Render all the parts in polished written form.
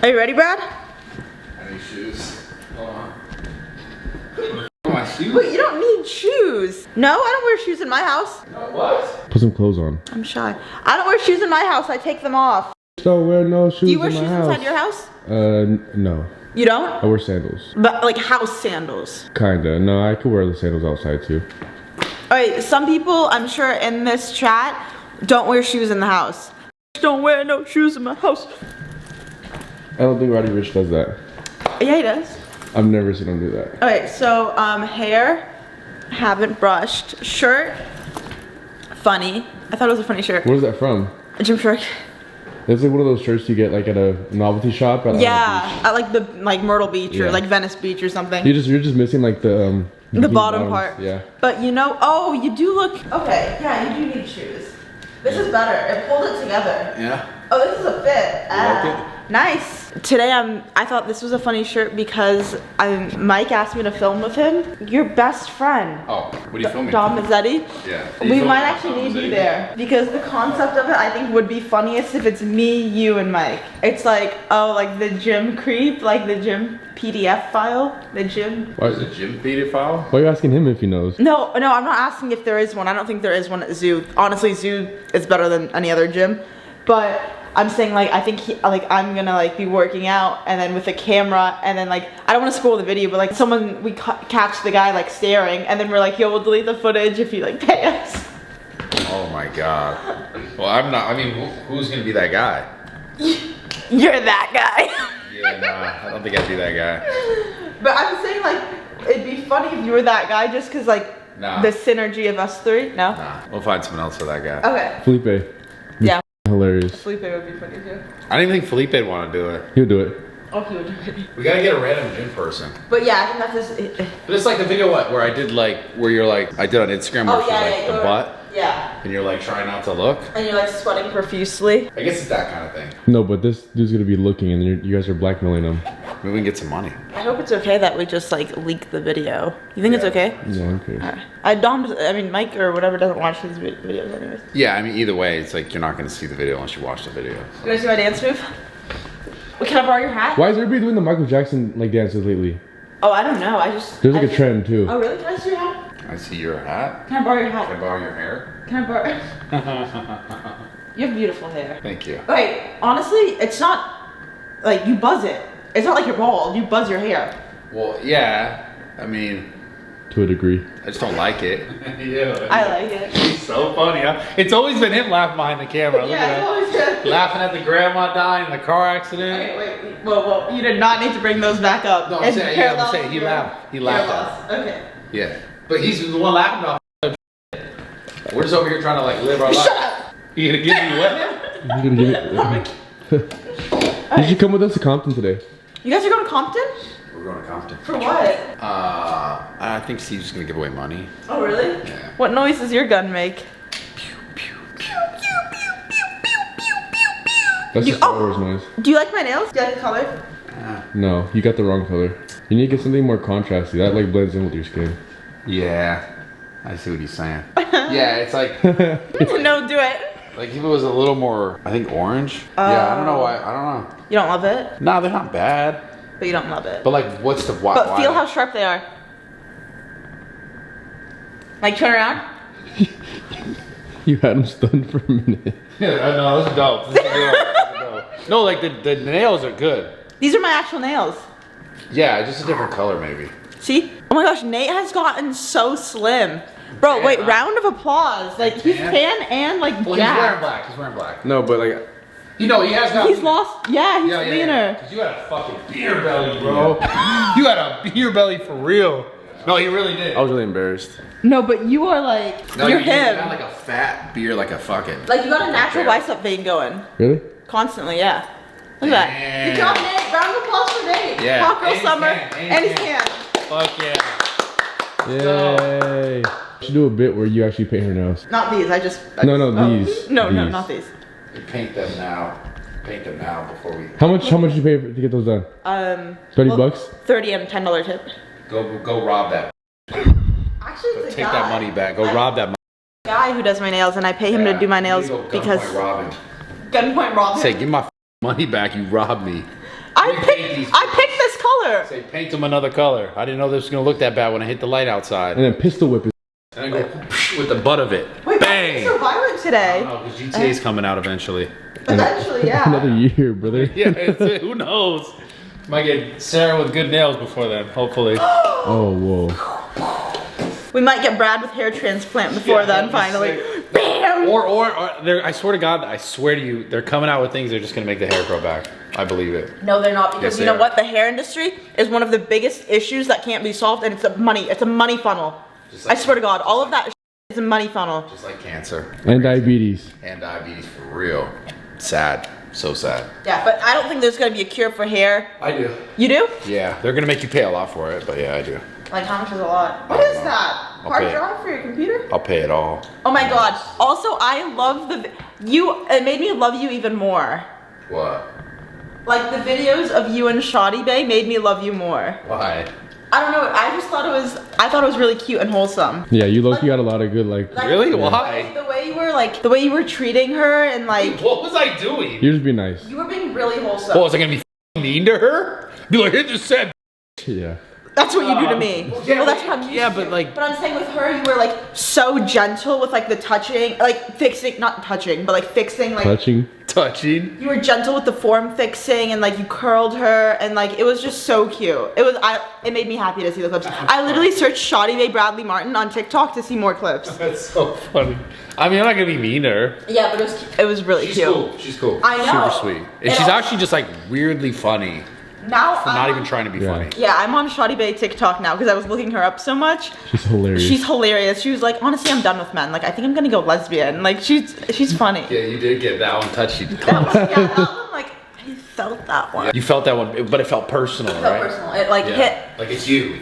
Are you ready, Brad? I need shoes. Hold on. My shoes? Wait, you don't need shoes. No, I don't wear shoes in my house. No, what? Put some clothes on. I'm shy. I don't wear shoes in my house. I take them off. Don't wear no shoes. Do you wear in my shoes house. inside your house? No. You don't? I wear sandals. But like house sandals. Kinda. No, I could wear the sandals outside too. Alright, some people, I'm sure in this chat, don't wear shoes in the house. Don't wear no shoes in my house. I don't think Roddy Rich does that. Yeah, he does. I've never seen him do that. Alright, so hair, haven't brushed. Shirt, funny. I thought it was a funny shirt. Where's that from? A Gymshark. It's like one of those shirts you get like at a novelty shop. At Yeah, at like the Myrtle Beach or Yeah. like Venice Beach or something. You're just missing like the bottom part. Yeah. But you know, oh, you do look, okay, yeah, you do need shoes. This is better, it pulled it together. Yeah. Oh, this is a fit. like it? Nice. Today I thought this was a funny shirt because Mike asked me to film with him. Your best friend. Oh, what are you filming? Dom Mazzetti. Yeah. We might actually need you there because the concept of it I think would be funniest if it's me, you, and Mike. It's like, oh, like the gym creep, like the gym PDF file, the gym. What is a gym PDF file? Why are you asking him if he knows? No, I'm not asking if there is one. I don't think there is one at Zoo. Honestly, Zoo is better than any other gym. But I'm saying like, I think I'm gonna like be working out and then with a camera and then like, I don't wanna spoil the video, but like we catch the guy like staring and then we're like, yo, we'll delete the footage if you like pay us. Oh my god. Well, I mean, who's gonna be that guy? You're that guy. Yeah, nah, I don't think I'd be that guy. But I'm saying like, it'd be funny if you were that guy just cause like Nah. the synergy of us three, no? Nah, we'll find someone else for that guy. Okay, Felipe. yeah. Hilarious. Felipe would be funny too. I don't even think Felipe would want to do it. He'll do it. Oh, he would do it. We gotta get a random gym person. But yeah, I think that's just, But it's like the video where I did like, where you're like, I did on Instagram where oh it's yeah, like yeah, the butt. Yeah. And you're like trying not to look. And you're like sweating profusely. I guess it's that kind of thing. No, but this dude's gonna be looking and you guys are blackmailing him. Maybe we can get some money. I hope it's okay that we just like leak the video. You think it's Yeah. okay? Yeah, who cares? Alright. Mike or whatever doesn't watch these videos anyways. Yeah, I mean, either way, it's like you're not gonna see the video unless you watch the video. You wanna see my dance move? Well, can I borrow your hat? Why is everybody doing the Michael Jackson like dances lately? Oh, I don't know. I just. There's like a trend too. Oh, really? Can I see your hat? I see your hat. Can I borrow your Can I hat? borrow your hair? Can I borrow? You have beautiful hair. Thank you. Wait, honestly, it's not like you buzz it. It's not like you're bald. You buzz your hair. Well, yeah. I mean, To a degree. I just don't like it. Yeah. I like it. He's so funny, huh? It's always been him laughing behind the camera. Look Yeah, it's at always good. him. Laughing at the grandma dying in the car accident. Okay, wait. Well, you did not need to bring those back up. No, I'm It's saying, yeah, I'm parallel saying to he your laughed. He hair laughed loss. at Okay. Yeah. But he's the one laughing about We're just over here trying to like live our life. Shut up. You gonna give me what? He's gonna give it. You should come with us to Compton today. You guys are going to Compton? We're going to Compton. For what? I think Steve's gonna give away money. Oh, really? Yeah. What noise does your gun make? That's You- just Star Wars noise. Do you like my nails? Do you like the color? No, you got the wrong color. You need to get something more contrasty. That like blends in with your skin. Yeah. I see what he's saying. Yeah, it's like No, do it. like if it was a little more, I think orange. Yeah, I don't know why. I don't know. You don't love it, No, they're not bad. but you don't love it. But like, what's the why? But feel how sharp they are. Like, turn around. You had him stunned for a minute. Yeah, I know. This is dope. This is dope. No, like the nails are good. These are my actual nails. Yeah, just a different color maybe. See? Oh my gosh, Nate has gotten so slim. Bro, Yeah, wait, huh? round of applause. Like, he's Tan? tan and like Well, jacked. He's wearing black. No, but like You know, he has got. He's lost, yeah, he's leaner. Cause you had a fucking beer belly, bro. You had a beer belly for real. No, he really did. I was really embarrassed. No, but you are like, No, you're you him. got like a fat beer, like a fucking. Like, you got a natural Yeah. bicep vein going. Really? Constantly, yeah. Look at that. Damn. Good job, Nate. Round of applause for Nate. Yeah. Hot girl And he's summer. tan, And he's tan. Fuck yeah. Yay! You should do a bit where you actually paint her nails. Not these, I just. No, oh. these. No, These. not these. We paint them now. Paint them now before we. How much did you pay to get those done? 30 bucks? 30 and $10 tip. Go rob that. Actually, it's a Take guy. that money back. Go rob that money. Guy who does my nails, and I pay him to do my nails because Rob him. gunpoint robbing. Say, give my money back. You robbed me. I picked this color. Say paint them another color. I didn't know this was gonna look that bad when I hit the light outside. And then pistol whip it. And I go with the butt of it. Wait, bang! why are you so violent today? Oh, because GTA's coming out eventually. Eventually, yeah. Another year, brother. Yeah, who knows? Might get Sara with good nails before then, hopefully. Oh, whoa. We might get Brad with hair transplant before then, finally. Bam! Or I swear to God, I swear to you, they're coming out with things they're just gonna make the hair grow back. I believe it. No, they're not, because Yes, you they know are. what? The hair industry is one of the biggest issues that can't be solved, and it's a money funnel. Just like- I swear to God, all of that is a money funnel. Just like cancer. And diabetes. And diabetes for real. Sad. So sad. Yeah, but I don't think there's gonna be a cure for hair. I do. You do? Yeah, they're gonna make you pay a lot for it, but yeah, I do. Like, how much is a lot? What I don't is know. that? I'll Hard pay it. drive for your computer? I'll pay it all. Oh my God. Also, I love it made me love you even more. What? Like, the videos of you and Shawty Bay made me love you more. Why? I don't know, I thought it was really cute and wholesome. Yeah, you low-key got a lot of good, like... Like, Really? the Why? the way you were treating her, and like, What was I doing? You just be nice. you were being really wholesome. What, was I gonna be f***ing mean to her? Be like, hit this set. Yeah. That's what you do to me. Well, that's how I'm used Yeah, to. but like... But I'm saying with her, you were like so gentle with like the touching, like fixing, not touching, but like fixing, like Touching. Touching. you were gentle with the form fixing, and like you curled her, and like it was just so cute. It made me happy to see the clips. I literally searched Shawty Bay Bradley Martyn on TikTok to see more clips. That's so funny. I mean, I'm not gonna be mean to her. Yeah, but it was really She's cute. cool. She's cool. I know. Super sweet. And And she's also- actually just like weirdly funny. Now For I'm not on- even trying to be Yeah. funny. Yeah, I'm on Shawty Bay TikTok now because I was looking her up so much. She's hilarious. She's hilarious. She was like, honestly, I'm done with men. Like, I think I'm gonna go lesbian. Like, she's funny. Yeah, you did get that one touchy. That one, like, I felt that one. You felt that one, but it felt personal, It felt right? personal. It like Yeah. hit. Like it's you.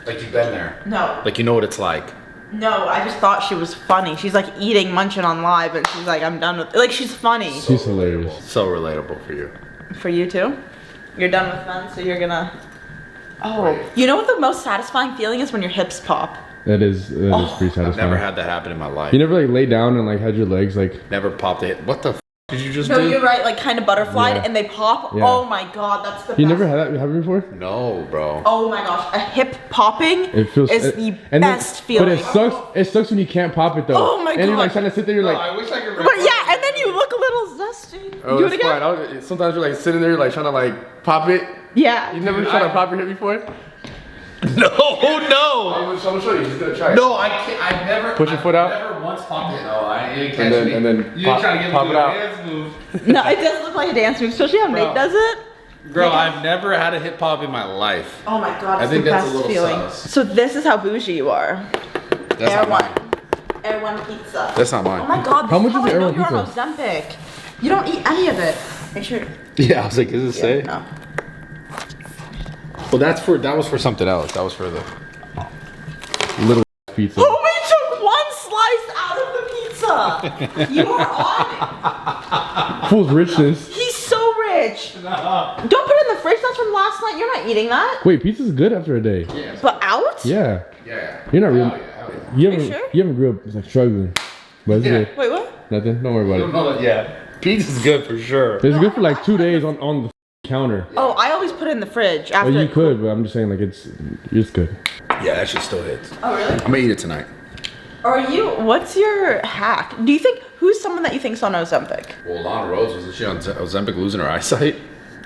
Like you've been there. No, Like you know what it's like. no. I just thought she was funny. She's like eating, munching on live, and she's like, I'm done with. Like, she's funny. She's hilarious. So relatable for you. For you too. You're done with men, so you're gonna. Oh, Right. you know what the most satisfying feeling is when your hips pop. That is pretty satisfying. I've never had that happen in my life. You never like lay down and like had your legs like... Never popped it. What the f did you just No, do? you're right. Like kind of butterflied, Yeah. and they pop. Yeah. Oh my God, that's the. You best. never had that happen before? No, bro. Oh my gosh, a hip popping It feels... is it- the and then- best feeling. But it sucks when you can't pop it though. Oh my And you're like God. trying to sit there, you're like... I wish I could But yeah, and then you look a little zesty. Oh, Do it it's again. fine. Sometimes you're like sitting there, like trying to like pop it. Yeah. You never tried to pop your hip before? No, no. I'm gonna show you. Just gonna try it. No, I can't. I've never. Put your foot out. I've never once popped it. No, I ain't catch And then- me. and then you pop- ain't trying to get pop me it to do a out. dance move. No, it does look like a dance move, especially how Nate does it. Girl, I've never had a hip pop in my life. Oh my God, I it's think the that's a best little feeling. sus. So this is how bougie you are. That's Air not one. mine. Air one pizza. That's not Oh mine. my God, this How much how is I Air know One you're on pizza? Ozempic. You don't eat any of it. Make sure. Yeah, I was like, does it say? No. Well, that was for something else. That was for the Little pizza. Who took one slice out of the pizza? You are on it. Full richness. He's so rich. Don't put it in the fridge. That's from last night. You're not eating that. Wait, pizza's good after a day. But out? Yeah. Yeah. You're not real. Hell yeah. You haven't. sure? You haven't grew up like struggling. But it's Yeah. good. Wait, what? Nothing. Don't worry about it. Yeah. Pizza's good for sure. It's good for like 2 days on the counter. Oh, I always put it in the fridge after. Well, you could, but I'm just saying like it's good. Yeah, that shit still hits. Oh, really? I'm gonna eat it tonight. What's your hack? Do you think, who's someone that you think's on Ozempic? Well, Lana Rhodes, wasn't she on Ozempic losing her eyesight?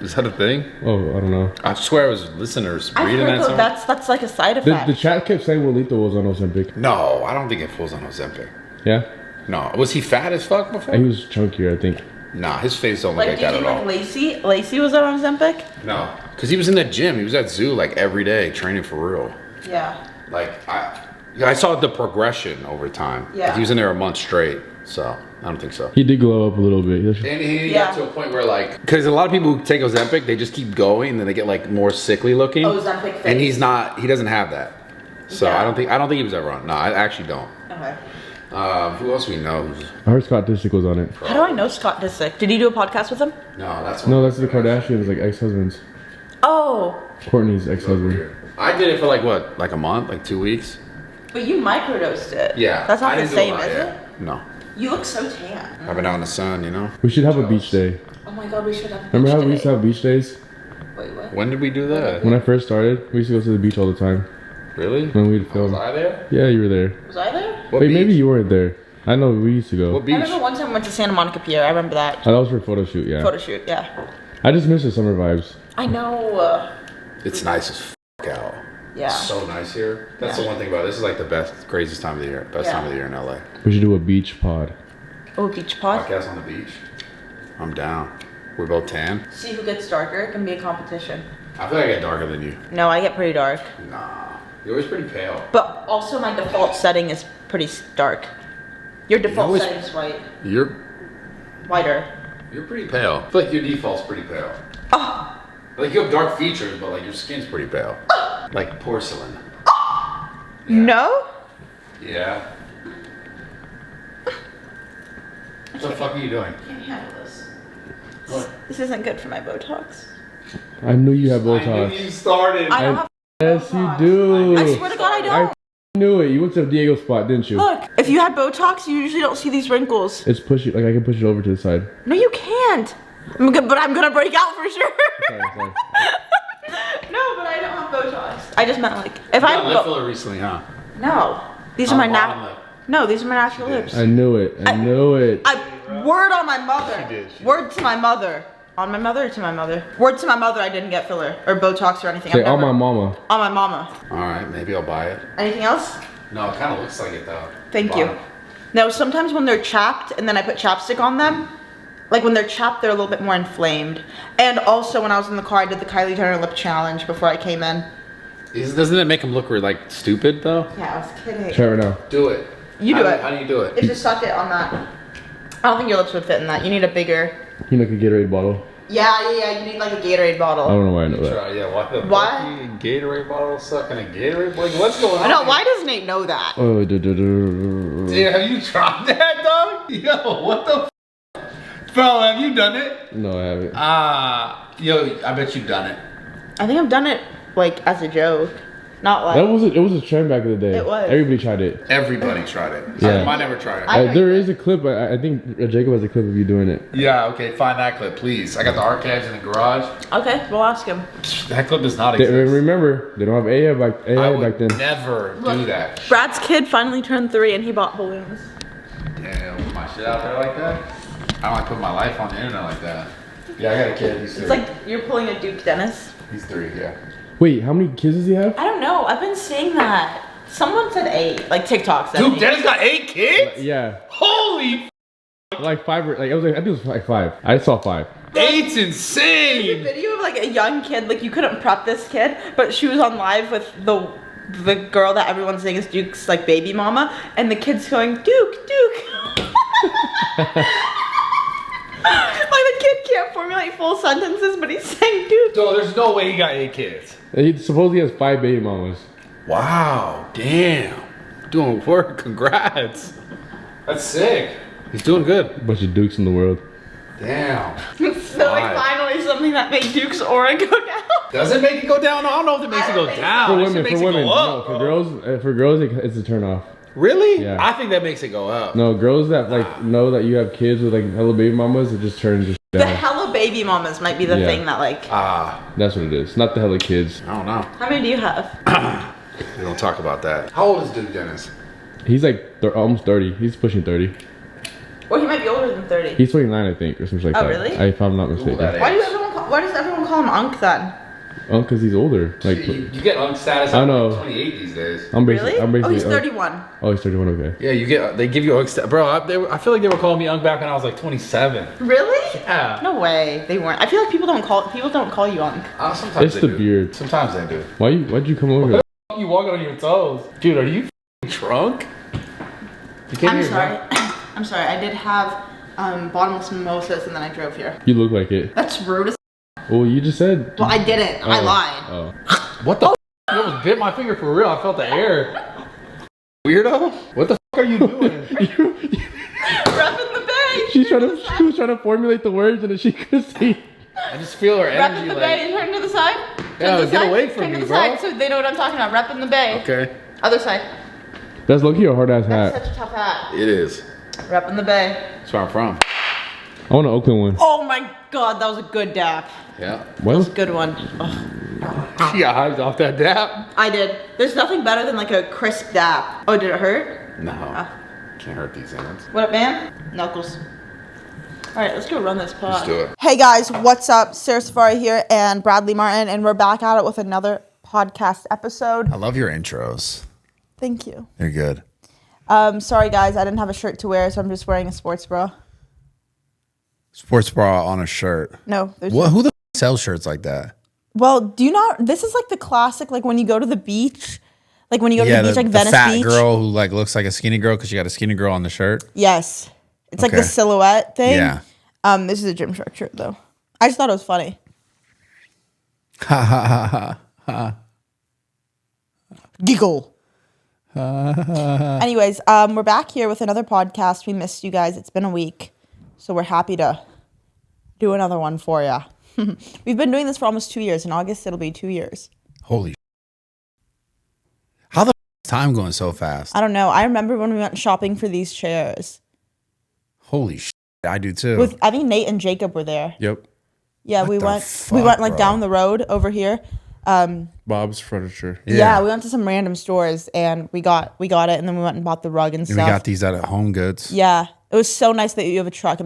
Is that a thing? Oh, I don't know. I swear I was listening or I've reading heard that somewhere. that's like a side effect. The chat kept saying Willito was on Ozempic. No, I don't think it falls on Ozempic. Yeah? No. Was he fat as fuck before? And he was chunkier, I think. Nah, his face don't look like, like do you that at think all. like Lacey was on Ozempic? No. Because he was in the gym. He was at zoo like every day training for real. Yeah. Like, I saw the progression over time. Yeah. Like, he was in there a month straight. So, I don't think so. He did glow up a little bit. And he Yeah. got to a point where like, because a lot of people who take Ozempic, they just keep going and then they get like more sickly looking. Ozempic face. And he doesn't have that. So Yeah. I don't think he was ever on. No, I actually don't. Okay. Who else we know? I heard Scott Disick was on it. How do I know Scott Disick? Did he do a podcast with him? No, that's No, that's the Kardashians, like ex-husbands. Oh, Courtney's ex-husband. I did it for like what, like a month, like 2 weeks. but you microdosed it. Yeah, That's not I the didn't do a same, lot, is yeah. it? No, You look so tan. I've been out in the sun, you know. We should have a beach day. Oh Oh my god, we should have. Remember how we used to have beach days? Wait, what? When did we do that? When I first started, we used to go to the beach all the time. Really? When we'd Was film. I there? Yeah, you were there. Was I there? What Wait, beach? maybe you weren't there. I know we used to go. What beach? I remember one time we went to Santa Monica Pier. I remember that. Oh, that was for a photo shoot, yeah. Photo shoot, yeah. I just miss the summer vibes. I know. It's nice as out. Yeah. So nice here. That's Yeah. the one thing about it. This is like the best, craziest time of the year. Best Yeah. time of the year in LA. We should do a beach pod. Oh, beach pod. Podcast on the beach. I'm down. We're both tan. See who gets darker. It can be a competition. I feel like I get darker than you. No, I get pretty dark. Nah. You're always pretty pale. But also my default setting is pretty dark. Your default always- setting is white. You're Whiter. pretty pale. I feel like your default's pretty pale. Oh, Like you have dark features, but like your skin's pretty pale. Like porcelain. no? Yeah. What the fuck are you doing? I can't handle this. What? This isn't good for my Botox. I knew you had I knew Botox. you started. I don't have Yes, you Botox. do. I swear to God, I don't. I knew it. You went to Diego spot, didn't you? Look, if you had Botox, you usually don't see these wrinkles. It's push it. Like I can push it over to the side. No, you can't. But I'm gonna break out for sure. Sorry, sorry. No, but I don't have Botox. I just meant like if You I got lip have filler recently, huh? no, these are On my the bottom lip. no, these are my natural She did. lips. I knew it. I knew it. Word on my mother. She did, she Word to my mother. On my mother or to my mother? Word to my mother. I didn't get filler or Botox or anything. Say, I've on never- my mama. On my mama. All right, maybe I'll buy it. Anything else? No, it kind of looks like it though. Thank you. No, sometimes when they're chapped and then I put chapstick on them, like when they're chapped, they're a little bit more inflamed. And also when I was in the car, I did the Kylie Jenner lip challenge before I came in. Doesn't it make them look like stupid though? Yeah, I was kidding. Try it right now. Do it. You do it. How do you do it? If just suck it on that. I don't think your lips would fit in that. You need a bigger. You know, like a Gatorade bottle. Yeah. You need like a Gatorade I bottle. don't know why I know that. Try, yeah, why the Why? fuck you Gatorade bottle sucking a Gatorade? Like, what's going on? I know. here? Why does Nate know that? Oh, Dude, have you tried that, dog? Yo, what the Bro, have you done it? No, I haven't. Yo, I bet you've done it. I think I've done it like as a joke, not like. That was it was a trend back in the day. It was. Everybody tried it. Everybody tried it. Yeah. I never tried it. There is a clip. I think Jacob has a clip of you doing it. Yeah, okay, find that clip, please. I got the archives in the garage. Okay, we'll ask him. That clip does not They, exist. remember, they don't have AI back I back would then. never do Look, that. Brad's kid finally turned 3 and he bought balloons. Damn, put my shit out there like that? I don't like put my life on the internet like that. Yeah, I got a kid. He's 3. It's like you're pulling a Duke Dennis. He's 3, yeah. Wait, how many kids does he have? I don't know. I've been seeing that. Someone said 8, like TikTok said. Dude, 8. Dennis got 8 kids? Yeah, Holy like 5 or like I think it was like 5. I saw 5. 8's There's a insane! video of like a young kid, like you couldn't prep this kid, but she was on live with the girl that everyone's saying is Duke's like baby mama, and the kid's going, Duke. Like the kid can't formulate full sentences, but he's saying Duke. So there's no way he got 8 kids. He supposedly has 5 baby mamas. Wow, damn. Doing work, congrats. That's sick. He's doing good. Bunch of Dukes in the world. Damn. So like finally something that made Duke's aura go down. Does it make it go down? I don't know if it makes it go down. For It women, makes for it women. go up, No, bro. for girls, it's a turn off. Really? Yeah. I think that makes it go up. No, girls that like know that you have kids with like hella baby mamas, it just turns The down. hella baby mamas might be the Yeah. thing that like. That's what it is. Not the hella kids. I don't know. How many do you have? We don't talk about that. How old is Duke Dennis? He's like almost 30. He's pushing 30. Well, he might be older than 30. He's 29, I think, or something like Oh, that. really? If I'm not mistaken. that Why does everyone call him Unc then? Oh, because he's older. Like, You get unk status I at know. 28 these days. I'm basically. Really? I'm basically. Oh, he's 31. Oh, he's 31. Okay. Yeah, they give you unk status. Bro, I feel like they were calling me unk back when I was like 27. Really? Yeah. No way, they weren't. I feel like people don't call you Unc. Sometimes It's they the do. beard. Sometimes they do. Why'd you come over here? You walking on your toes. Dude, are you drunk? You came I'm here sorry. drunk? I'm sorry. I did have bottomless mimosas and then I drove here. You look like it. That's rude as. Well, you just said. Well, I didn't. I Oh, lied. Oh. What the f? You almost bit my finger for real. I felt the air. Weirdo? What the f are you doing? Repping the bay. She was trying to formulate the words and then she couldn't see. I just feel her energy Repping the like. bay. Turn to the side. Turn Yeah, to the get side. away from Turn me, to the bro. side so they know what I'm talking about. Repping the bay. Okay. Other side. That's low-key a hard ass That's hat. such a tough hat. It is. Repping the bay. That's where I'm from. I want an Oakland one. Oh my god, that was a good dap. Yeah. That was a What? good one. She got hyped off that dap. I did. There's nothing better than like a crisp dap. Oh, did it hurt? No. Can't hurt these hands. What up, man? Knuckles. All right, let's go run this pod. Let's do it. Hey guys, what's up? Sarah Saffari here and Bradley Martyn, and we're back at it with another podcast episode. I love your intros. Thank you. They're good. Sorry guys, I didn't have a shirt to wear, so I'm just wearing a sports bra. Sports bra on a shirt. No, there's What? Who the sells shirts like that? Well, do you not? This is like the classic, like when you go to the beach, like when you go to the beach, like the Venice fat Beach. girl who like looks like a skinny girl because she got a skinny girl on the shirt. Yes, it's like Okay. the silhouette thing. Yeah. This is a Gymshark shirt though. I just thought it was funny. Ha ha ha ha ha. Giggle. Anyways, we're back here with another podcast. We missed you guys. It's been a week, so we're happy to do another one for you. We've been doing this for almost 2 years. In August, it'll be 2 years. Holy. How the is time going so fast? I don't know. I remember when we went shopping for these chairs. Holy shit. I do too. With I think Nate and Jacob were there. Yep. Yeah, What we the went. fuck, we went like bro? down the road over here. Bob's Furniture. Yeah. We went to some random stores and we got it, and then we went and bought the rug and And stuff. we got these out at Home Goods. Yeah, it was so nice that you have a truck. It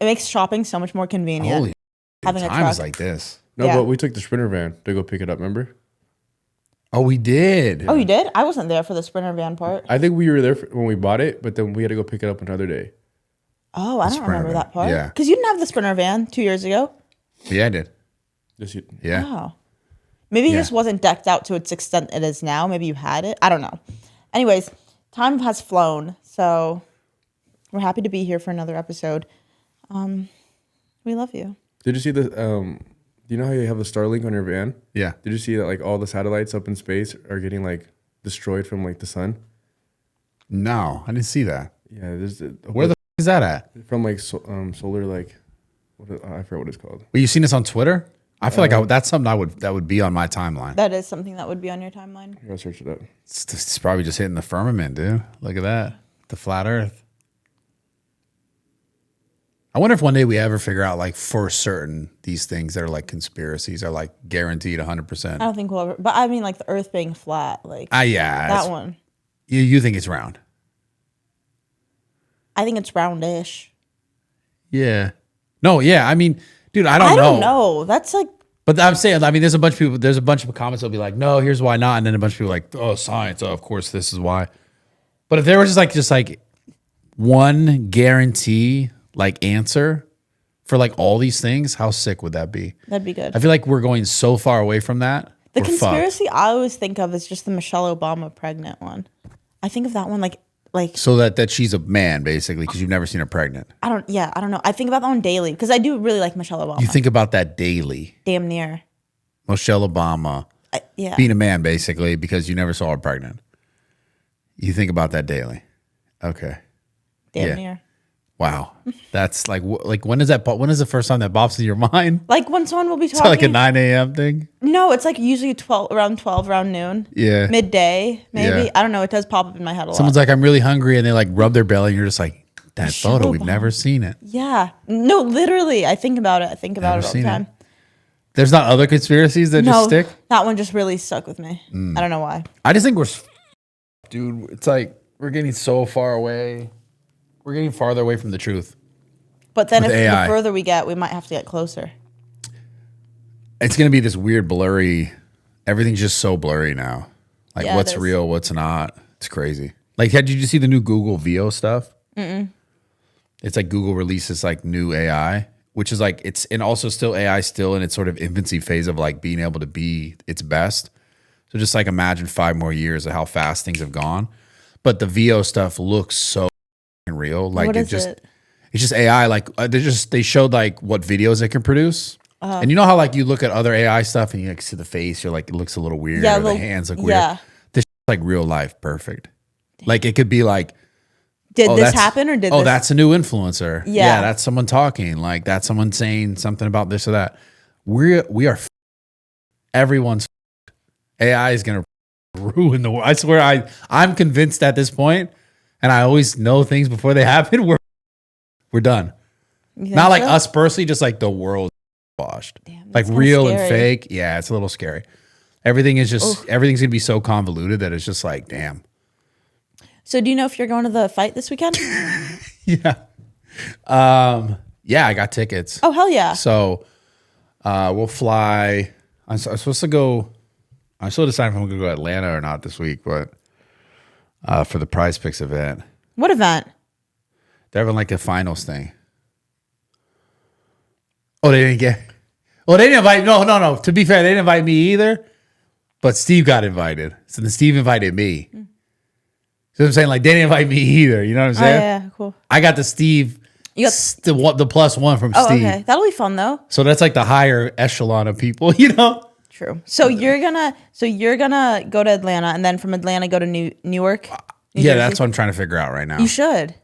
makes shopping so much more convenient. Holy having a time truck. is like this. No, Yeah. but we took the Sprinter van to go pick it up, remember? Oh, we did. Oh, you did? I wasn't there for the Sprinter van part. I think we were there when we bought it, but then we had to go pick it up another day. Oh, I don't Sprinter remember van. that part. Yeah. Because you didn't have the Sprinter van 2 years ago. Yeah, I did. Yeah. Oh. Maybe it Yeah. just wasn't decked out to its extent it is now. Maybe you had it. I don't know. Anyways, time has flown, so we're happy to be here for another episode. We love you. Did you see the, do you know how you have the Starlink on your van? Yeah. Did you see that like all the satellites up in space are getting like destroyed from like the sun? No, I didn't see that. Yeah, there's Where the f- is that at? from like solar like, I forget what it's called. Well, you seen this on Twitter? I feel like that's something that would be on my timeline. That is something that would be on your timeline. Here, I'll search it up. It's probably just hitting the firmament, dude. Look at that. The flat earth. I wonder if one day we ever figure out, like, for certain, these things that are like conspiracies are like guaranteed 100%. I don't think we'll ever, but I mean like the earth being flat, like Yeah. that one. You think it's round? I think it's roundish. Yeah. No, yeah. I mean, dude, I I don't don't know. know. That's like, But I'm saying, I mean, there's a bunch of comments that'll be like, no, here's why not. And then a bunch of people like, oh, science. Oh, of course, this is why. But if there was just like one guarantee, like answer for like all these things, how sick would that be? that'd be good. I feel like we're going so far away from that. The we're fucked. conspiracy I always think of is just the Michelle Obama pregnant one. I think of that one like So that she's a man, basically, because you've never seen her pregnant. I don't know. I think about that one daily because I do really like Michelle Obama. You think about that daily. Damn near. Michelle Obama Yeah. being a man, basically, because you never saw her pregnant. You think about that daily. Okay. Damn yeah. near. Wow. That's like when is the first time that pops in your mind? Like when someone will be It's talking. like a 9 a.m. thing. No, it's like usually around 12, around noon. Yeah. Midday, maybe. Yeah. I don't know. It does pop up in my head a lot. Someone's like, I'm really hungry, and they like rub their belly, and you're just like, that Michelle photo, we've Obama. never seen it. Yeah. No, literally. I think about it. I think about Never it all the seen it. time. There's not other conspiracies that just No, stick. that one just really stuck with me. Mm. I don't know why. I just think dude, it's like we're getting so far away. We're getting farther away from the truth. But then With if AI. the further we get, we might have to get closer. It's gonna be this weird blurry. Everything's just so blurry now. Like Yeah, it what's is. real, what's not. It's crazy. Like, did you see the new Google VO stuff? It's like Google releases like new AI, which is like and also still AI still in its sort of infancy phase of like being able to be its best. So just like imagine 5 more years of how fast things have gone. But the VO stuff looks so real. Like What it is just it? it's just AI. Like they showed like what videos it can produce. And you know how like you look at other AI stuff and you like see the face, you're like it looks a little weird. Yeah, or the little- hands look weird. yeah. This like real life, perfect. Like it could be like, Did this that's- happen or did oh, this? that's a new influencer. Yeah. That's someone talking. Like that's someone saying something about this or that. We are everyone's AI is gonna ruin the world. I swear I'm convinced at this point, and I always know things before they happen. We're done. Not like so? us personally, just like the world washed. Damn, Like that's kinda real and scary. fake. Yeah, it's a little scary. Everything's gonna be so convoluted that it's just like, damn. So do you know if you're going to the fight this weekend? Yeah. Yeah, I got tickets. Oh, hell yeah. So we'll fly. I'm supposed to go. I'm still deciding if I'm gonna go to Atlanta or not this week, but for the Prize Picks event. What event? They're having like a finals thing. Oh, they didn't get. Well, they didn't invite. No. To be fair, they didn't invite me either. But Steve got invited. So then Steve invited me. So I'm saying, like, they didn't invite me either. You know what I'm Oh, saying? yeah, cool. I got the Steve. You got The plus one from Oh, Steve. okay. That'll be fun though. So that's like the higher echelon of people, you know? True. So you're gonna go to Atlanta and then from Atlanta go to Newark. New Yeah, Jersey? that's what I'm trying to figure out right now. You should.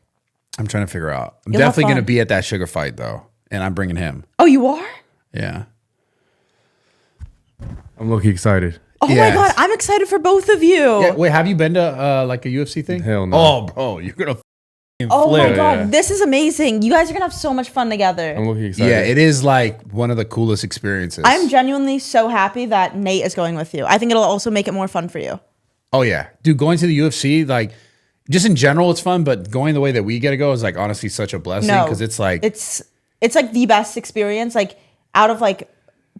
I'm trying to figure out. I'm You'll have definitely going to fun. be at that Sugar fight, though. And I'm bringing him. Oh, you are? Yeah. I'm low-key excited. Oh my Yes. god, I'm excited for both of you. Yeah, wait, have you been to like a UFC thing? Hell no. Oh, bro, you're going to Oh my flip. god, Yeah. this is amazing. You guys are gonna have so much fun together. I'm low-key excited. Yeah, it is like one of the coolest experiences. I'm genuinely so happy that Nate is going with you. I think it'll also make it more fun for you. Oh, yeah. Dude, going to the UFC, like, just in general, it's fun, but going the way that we get to go is like honestly such a blessing No, because it's like, it's like the best experience. Like out of like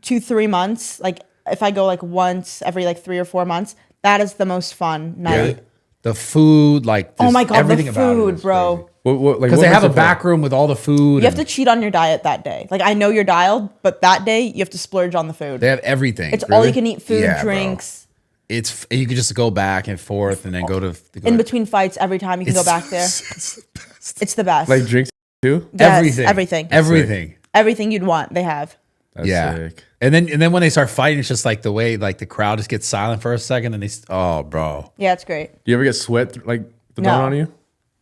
2-3 months, like if I go like once every like 3 or 4 months, that is the most fun night. the food, like, Oh my god, everything the about it food, is bro. crazy. Because They have a back room with all the food. You have to cheat on your diet that day. Like I know you're dialed, but that day you have to splurge on the food. They have everything. It's all you can eat food, Yeah, bro. drinks. It's you can just go back and forth and then go to In between fights, every time you can go back there. It's the best. Like drinks too? Yes, everything. everything you'd want, they have. That's Yeah. sick. And then when they start fighting, it's just like the way like the crowd just gets silent for a second and oh, bro. Yeah, it's great. Do you ever get sweat thrown No. on you?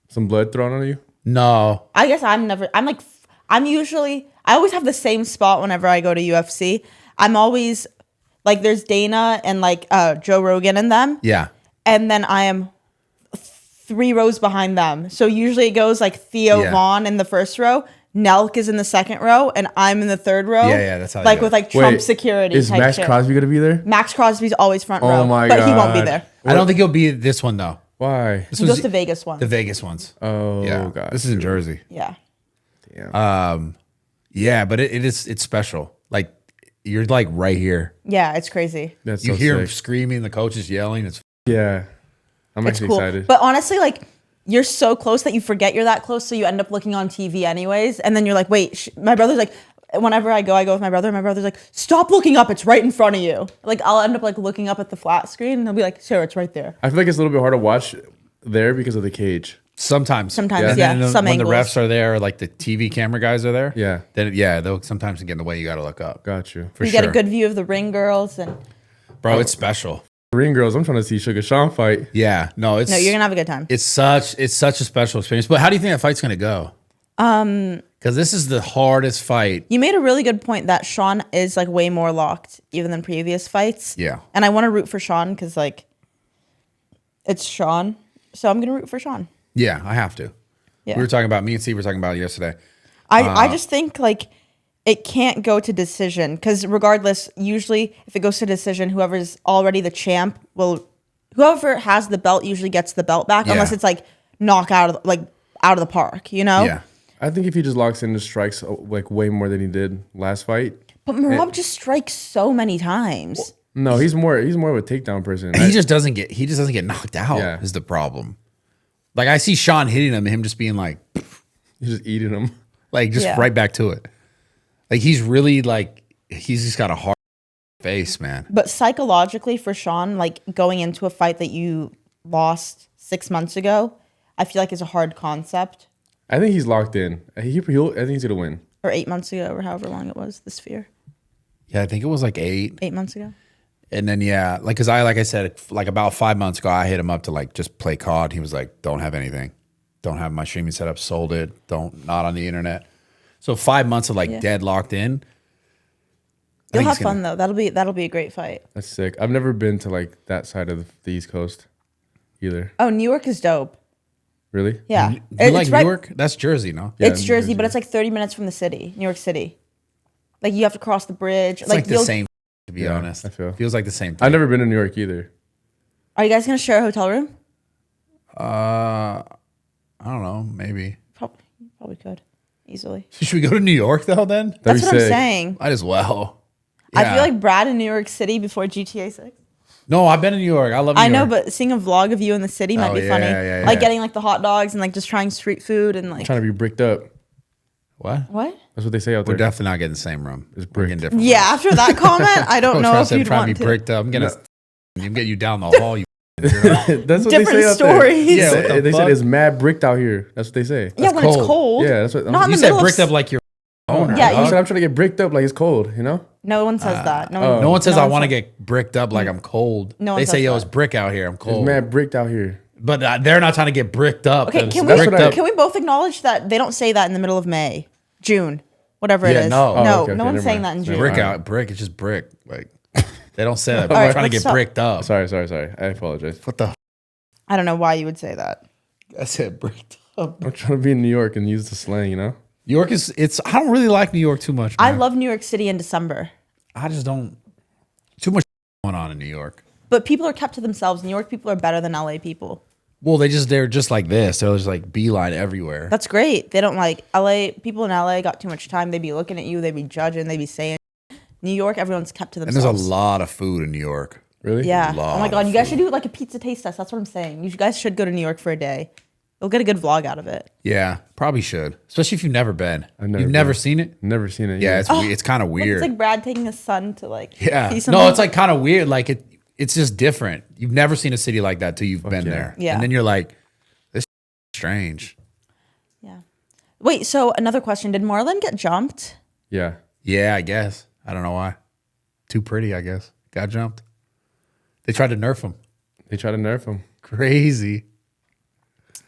Some blood thrown on you? No. I guess I always have the same spot whenever I go to UFC. I'm always like there's Dana and like Joe Rogan and them. Yeah. And then I am 3 rows behind them. So usually it goes like Theo Yeah. Vaughn in the first row, Nelk is in the second row, and I'm in the third row. Yeah, that's how they like do with it. like Trump Wait, security. Is type Max shit. Crosby going to be there? Max Crosby's always front Oh row. my but he won't be God. there. I don't think he'll be this one though. Why? This He was goes to Vegas one. the Vegas ones. Oh, Yeah. God. This is in Jersey. Yeah. Damn. Yeah, but it's special. Like you're like right here. Yeah, it's crazy. That's You so hear him sick. screaming, the coach is yelling. It's Yeah. I'm It's actually cool. excited. But honestly, like you're so close that you forget you're that close, so you end up looking on TV anyways, and then you're like, wait, my brother's like, whenever I go with my brother, and my brother's like, stop looking up, it's right in front of you. Like I'll end up like looking up at the flat screen, and he'll be like, Sarah, it's right there. I feel like it's a little bit hard to watch there because of the cage. sometimes. Sometimes, And yeah, then some when angles. the refs are there, like the TV camera guys are there. Yeah. Then they'll sometimes get in the way. You got to look up. Got you. For You sure. get a good view of the ring girls, and Bro, it's special. Ring girls, I'm trying to see Sugar Sean fight. Yeah. No, it's no, you're gonna have a good time. it's such a special experience. But how do you think that fight's gonna go? Because this is the hardest fight. You made a really good point that Sean is like way more locked even than previous fights. Yeah. And I want to root for Sean because like it's Sean, so I'm gonna root for Sean. Yeah, I have to. Yeah. We were talking about me and Steve were talking about it yesterday. I just think like it can't go to decision because regardless, usually if it goes to decision, whoever's already the champ whoever has the belt usually gets the belt back Yeah. unless it's like knock out of the park, you know? Yeah. I think if he just locks in and strikes like way more than he did last fight. But Merab just strikes so many times. No, he's more of a takedown person. He just doesn't get knocked out. Yeah. Is the problem. Like I see Sean hitting him and him just being like He's just eating him. like just Yeah. right back to it. Like he's really like he's just got a hard face, man. But psychologically for Sean, like going into a fight that you lost 6 months ago, I feel like is a hard concept. I think he's locked in. I think he's gonna win. Or 8 months ago, or however long it was, the Sphere. Yeah, I think it was like 8. 8 months ago. And then yeah, like I said, like about 5 months ago, I hit him up to like just play COD. He was like, "Don't have anything, don't have my streaming setup, sold it, not on the internet." So 5 months of like dead locked in. You'll have fun though. That'll be a great fight. That's sick. I've never been to like that side of the East Coast either. Oh, New York is dope. Really? Yeah. You It's like New right- York? That's Jersey, no? It's Jersey, but it's like 30 minutes from the city, New York City. Like you have to cross the bridge. It's like the you'll- same, to be honest. I feel. Feels like the same thing. I've never been to New York either. Are you guys gonna share a hotel room? I don't know. Maybe. Probably could easily. Should we go to New York though? Then That's be what I'm sick. saying. might as well. I Yeah. feel like Brad in New York City before GTA 6. No, I've been in New York. I love. New I know, York. but seeing a vlog of you in the city might Oh, be yeah, funny. yeah, Like yeah. getting like the hot dogs and like just trying street food and like Trying to be bricked up. What? what? That's what they say out We're there. definitely not getting the same room. It's bricked. getting different. Yeah, after that comment, I don't know if you'd trying want to to. be bricked up. I'm gonna get you down the hall. You That's what Different they say out stories. there. Yeah, what the they fuck? said it's mad bricked out here. That's what they say. Yeah, when it's cold. cold. Yeah, that's what. Not in you the said middle bricked of up like your owner. Yeah, I you- said I'm trying to get bricked up like it's cold. You know. No one says that. No one, No one says no I one want to says- get bricked up like I'm cold. No one they say, says yo, that. it's brick out here. I'm It's cold. mad bricked out here. But they're not trying to get bricked up. Okay, It's can That's we what I- can we both acknowledge that they don't say that in the middle of May, June, whatever it Yeah, is? no. Oh, no, okay, no okay, one's never saying mind. that in June. brick Alright. out. Brick. It's just brick. Like they don't say that. All But right, I'm trying to let's get stop. bricked up. Sorry. I apologize. What the? I don't know why you would say that. I said bricked up. I'm trying to be in New York and use the slang. You know. New York is. It's. I don't really like New York too much. I man. love New York City in December, I just don't. Too much going on in New York. but people are kept to themselves. New York people are better than LA people. Well, they're just like this. They're just like beeline everywhere. That's great. They don't like LA. People in LA got too much time. They be looking at you. They be judging. They be saying. New York, everyone's kept to and themselves. there's a lot of food in New York. Really? Yeah. lot Oh my of god, you guys food. should do like a pizza taste test. That's what I'm saying. You guys should go to New York for a day. You'll get a good vlog out of it. Yeah, probably should. Especially if you've never been. never You've never been. seen it. Never seen it. Yeah, it's kind of Like, weird. it's like Brad taking his son to like Yeah. see something. No, it's like kind of weird. Like it's just different. You've never seen a city like that till you've been yeah. there. Yeah. And then you're like, this is strange. Yeah. Wait, so another question. Did Marlon get jumped? Yeah. Yeah, I guess. I don't know why. Too pretty, I guess. Got jumped. They tried to nerf him. They try to nerf him. Crazy.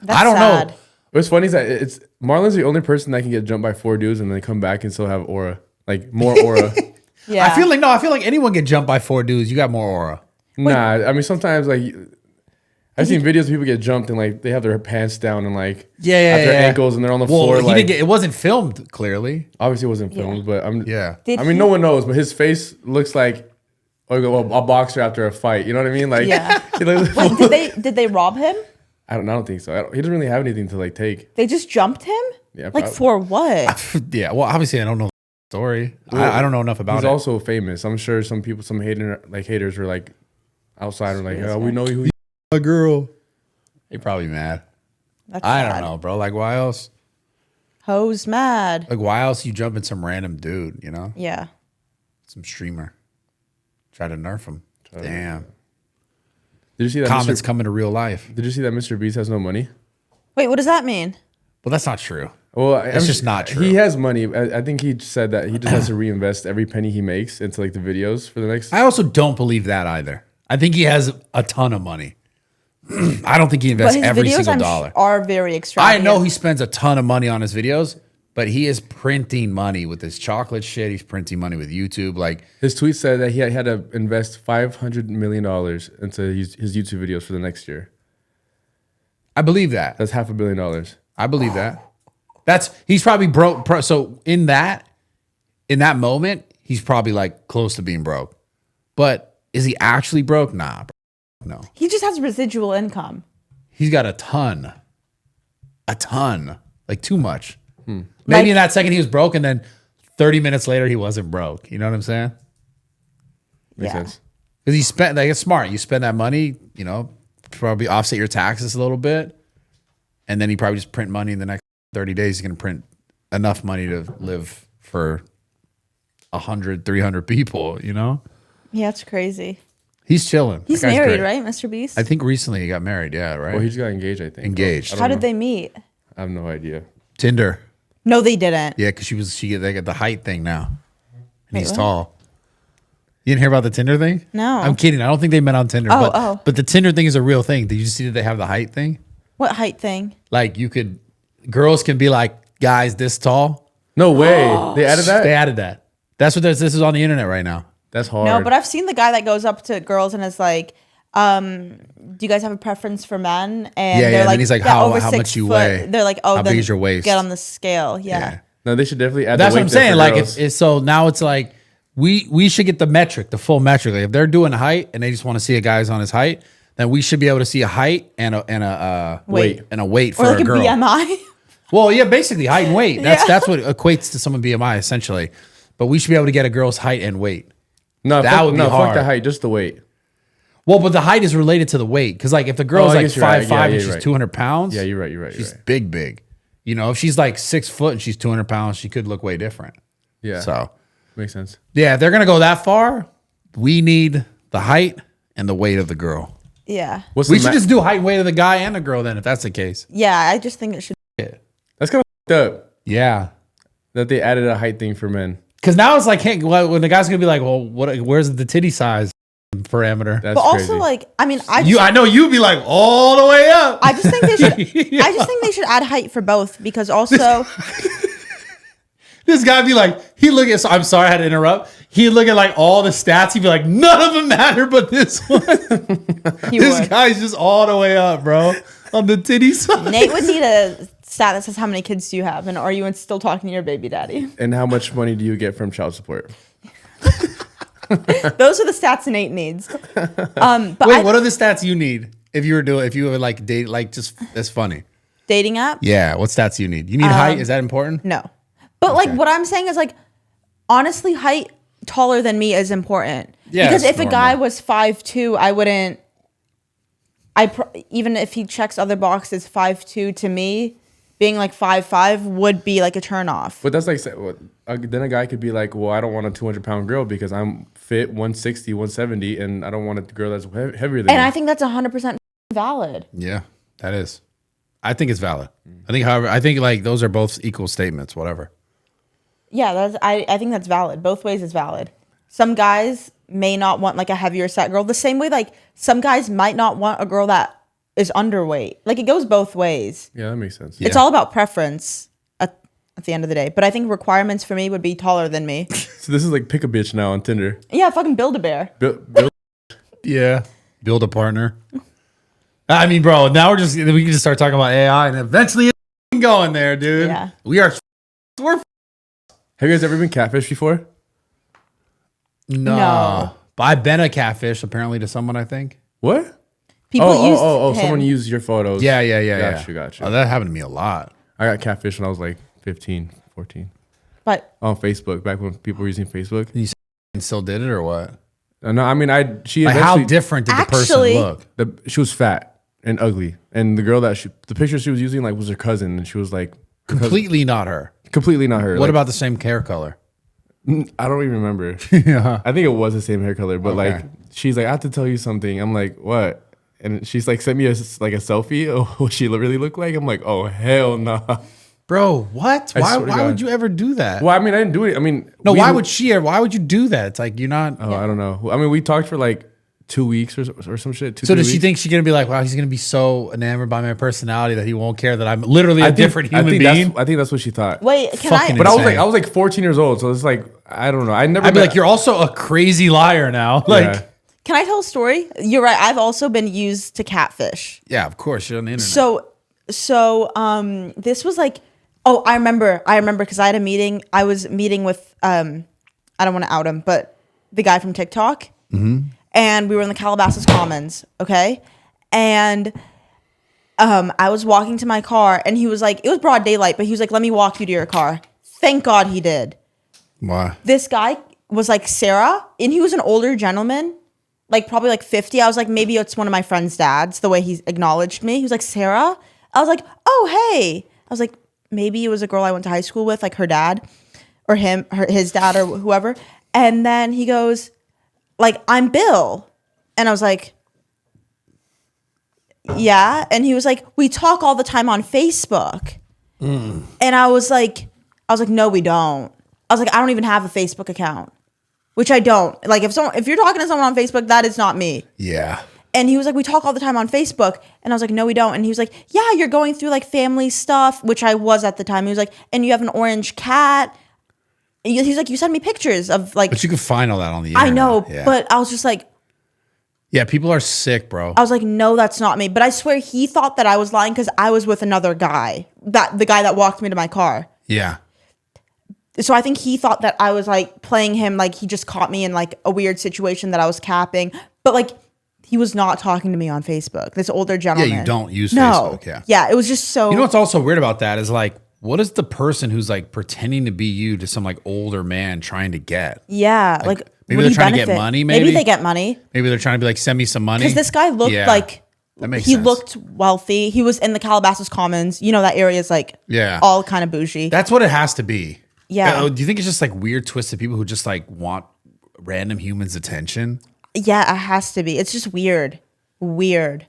That's I don't sad. know. What's funny is that it's Marlon's the only person that can get jumped by 4 dudes and then come back and still have aura, like more aura. Yeah. I feel like anyone get jumped by 4 dudes. You got more aura. Nah, I mean sometimes like I've seen videos of people get jumped and like they have their pants down and like have their ankles and they're on the floor. He Like didn't get. It wasn't filmed clearly. obviously it wasn't filmed, but Yeah. Did I mean he- no one knows, but his face looks like a boxer after a fight. You know what I mean? Like Yeah. he looks- Wait, did they rob him? I don't think so. He doesn't really have anything to like take. They just jumped him? Yeah, Like probably. for what? Yeah. Well, obviously, I don't know the story. I don't know enough about He's it. also famous. I'm sure some haters were like outside or like, oh, we know who a girl. They probably mad. That's I sad. don't know, bro. Like, why else? Hoes mad. Like, why else you jumping some random dude? You know, Yeah. some streamer. Try to nerf him. Damn. Did you see that? Comments coming to real life. Did you see that Mr. Beast has no money? Wait, what does that mean? Well, that's not true. Well, It's just not true. He has money. I think he said that he just has to reinvest every penny he makes into like the videos for the next. I also don't believe that either. I think he has a ton of money. I don't think he But invests his every videos single I'm dollar. are very I extravagant. know he spends a ton of money on his videos, but he is printing money with his chocolate shit. He's printing money with YouTube. Like, His tweet said that he had to invest $500 million into his YouTube videos for the next year. I believe that. That's $500 million. I believe that. He's probably broke. So in that moment, he's probably like close to being broke. But is he actually broke? Nah, bro. No. He just has residual income. He's got a ton, like too much. Maybe Like- in that second he was broke, and then 30 minutes later he wasn't broke. You know what I'm saying? Makes Yeah. sense. Because he spent, like, it's smart. You spend that money, you know, probably offset your taxes a little bit, and then he probably just print money in the next 30 days. He's going to print enough money to live for 100, 300 people, you know? Yeah, it's crazy. He's chilling. He's That guy's married, great. right, Mr. Beast? I think recently he got married. Yeah, right? Well, he just got engaged, I think. Engaged. I How don't did know. they meet? I have no idea. Tinder. No, they didn't. Yeah, because they got the height thing now. And he's what? tall. You didn't hear about the Tinder thing? No. I'm kidding. I don't think they met on Tinder. Oh, but the Tinder thing is a real thing. Did you see that they have the height thing? What height thing? Like girls can be like guys this tall. No way. They added that? They added that. That's what this is on the internet right now. That's hard. No, but I've seen the guy that goes up to girls and is like, do you guys have a preference for men? And Yeah, they're and like, then he's like, "Yeah, how over much 6 you foot." weigh? They're like, oh, How then big is your waist? get on the scale. Yeah. No, they should definitely add. That's the what I'm weight there saying. for Like, girls. so now it's like we should get the metric, the full metric. Like if they're doing height and they just want to see a guy's on his height, then we should be able to see a height and a Weight. and a weight for Or like a a girl. BMI. Well, yeah, basically height and weight. Yeah. That's what equates to someone BMI essentially. But we should be able to get a girl's height and weight. no, that would be fuck hard. the height, just the weight. Well, but the height is related to the weight because like if the girl's I like guess you're right. 5'5" Yeah, and you're she's right. 200 pounds, Yeah, you're right. You're right. she's You're right. big. You know, if she's like 6 foot and she's 200 pounds, she could look way different. Yeah, So makes sense. yeah, if they're gonna go that far, we need the height and the weight of the girl. Yeah. What's We the should just do height and weight of the guy and the girl then, if that's the case. Yeah, I just think it should. That's kind of up Yeah. that they added a height thing for men. Because now it's like, hey, when the guy's gonna be like, well, where's the titty size parameter? That's But also, crazy. like, I mean, I know you'd be like all the way up. I just think they should. I just think they should add height for both because also. This guy be like, so I'm sorry I had to interrupt. He'd look at like all the stats. He'd be like, none of them matter but this one. He This would. guy's just all the way up, bro. On the titty side. Nate would need a stat that says how many kids do you have, and are you still talking to your baby daddy? And how much money do you get from child support? Those are the stats Nate needs. But Wait, what are the stats you need if you were like date, like just that's funny? dating app? Yeah, what stats you need? You need height? Is that important? No. But like what I'm saying is like honestly, height taller than me is important. Yeah, because it's if a guy normal. was 5'2", I wouldn't. Even if he checks other boxes, 5'2" to me, being like 5'5" would be like a turn off. But that's like, then a guy could be like, well, I don't want a 200-pound girl because I'm fit 160, 170, and I don't want a girl that's heavier than And me. I think that's 100% valid. Yeah, that is. I think it's valid. I think like those are both equal statements, whatever. Yeah, I think that's valid. Both ways is valid. Some guys may not want like a heavier set girl. The same way like some guys might not want a girl that is underweight. Like it goes both ways. Yeah, that makes sense. It's all about preference at the end of the day. But I think requirements for me would be taller than me. So this is like pick a bitch now on Tinder. Yeah, fucking build a bear. Yeah. Build a partner. I mean, bro, now we can just start talking about AI and eventually it's going there, dude. Yeah. We're Have you guys ever been catfished before? No. But I've been a catfish apparently to someone, I think. What? People use Someone used your photos. Yeah. Gotcha. Oh, that happened to me a lot. I got catfished when I was like 15, 14. But On Facebook, back when people were using Facebook. And still did it or what? No, I mean, she Like how eventually- different did the Actually- person look? she was fat and ugly. And the girl the picture she was using like was her cousin. And she was like Completely not her. completely not her. What about the same hair color? I don't even remember. Yeah. I think it was the same hair color, but Okay. like she's like, I have to tell you something. I'm like, what? And she's like, sent me a selfie of what she really looked like. I'm like, oh hell nah. Bro, what? I Why swear to would God. you ever do that? Well, I mean, I didn't do it. I mean, No, why would you do that? It's like you're not. Oh, I don't know. I mean, we talked for like 2 weeks or some shit. So does she 3 weeks. think she's gonna be like, wow, he's gonna be so enamored by my personality that he won't care that I'm literally a different human being? I think that's what she thought. wait, can Fucking I? But insane. I was like 14 years old, so it's like I don't know. I never. I'd be met- like, you're also a crazy liar now. Like, Yeah. Can I tell a story? You're right. I've also been used to catfish. yeah, of course, you're on the internet. So this was like, oh, I remember because I had a meeting. I was meeting with I don't want to out him, but the guy from TikTok. Mm-hmm. And we were in the Calabasas Commons, okay? And I was walking to my car, and he was like, it was broad daylight, but he was like, let me walk you to your car. Thank God he did. Why? This guy was like Sara, and he was an older gentleman, like probably like 50. I was like, maybe it's one of my friend's dads, the way he acknowledged me. He was like, Sara? I was like, oh, hey. I was like, maybe it was a girl I went to high school with, like her dad, or his dad, or whoever. And then he goes, like, I'm Bill. And I was like, yeah. And he was like, we talk all the time on Facebook. And I was like, no, we don't. I was like, I don't even have a Facebook account, which I don't. Like, if you're talking to someone on Facebook, that is not me. Yeah. And he was like, we talk all the time on Facebook. And I was like, no, we don't. And he was like, yeah, you're going through like family stuff, which I was at the time. He was like, and you have an orange cat. He's like, you send me pictures of like. But you can find all that on the internet. I know, Yeah. but I was just like, Yeah, people are sick, bro. I was like, no, that's not me. But I swear he thought that I was lying because I was with another guy. The guy that walked me to my car. Yeah. So I think he thought that I was like playing him, like he just caught me in like a weird situation that I was capping. But like he was not talking to me on Facebook. This older gentleman. Yeah, you don't use Facebook. Yeah. Yeah, it was just so. You know what's also weird about that is like, what is the person who's like pretending to be you to some like older man trying to get? Yeah, like maybe would they're he trying to benefit? get money. Maybe they get money Maybe they're trying to be like, send me some money. because this guy looked like that makes he sense. looked wealthy. He was in the Calabasas Commons. You know that area is like all kind of bougie. That's what it has to be. Yeah. Do you think it's just like weird, twisted people who just like want random humans' attention? Yeah, it has to be. It's just weird. Weird.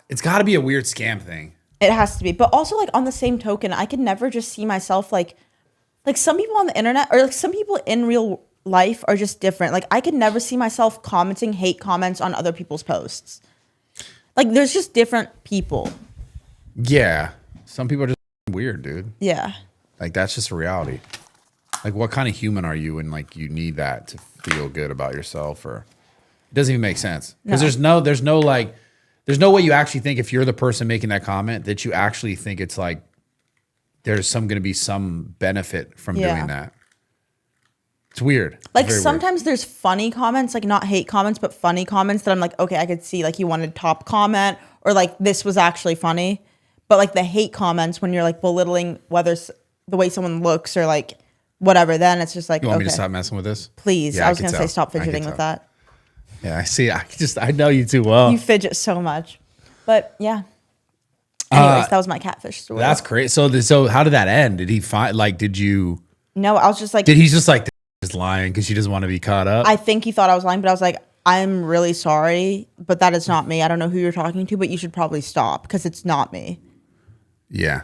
It's got to be a weird scam thing. It has to be. But also, like, on the same token, I could never just see myself like some people on the internet or like some people in real life are just different. Like, I could never see myself commenting hate comments on other people's posts. Like, there's just different people. Yeah. Some people are just weird, dude. Yeah. Like, that's just a reality. Like, what kind of human are you when like you need that to feel good about yourself? Or it doesn't even make sense because there's no way you actually think if you're the person making that comment that you actually think it's like there's going to be some benefit from doing that. It's weird. Like It's very sometimes weird. there's funny comments, like not hate comments, but funny comments that I'm like, okay, I could see like you wanted top comment or like this was actually funny. But like the hate comments when you're like belittling whether the way someone looks or like whatever, then it's just like, You want okay, me to stop messing with this? please. Yeah, I was can going to tell. say stop I can fidgeting with tell. that. Yeah, I see. I know you too well. You fidget so much. But yeah. Anyways, that was my catfish story. That's great. So how did that end? Did he find like? Did you? No, I was just like, Did he just like just lying because she doesn't want to be caught up? I think he thought I was lying, but I was like, I'm really sorry, but that is not me. I don't know who you're talking to, but you should probably stop because it's not me. Yeah,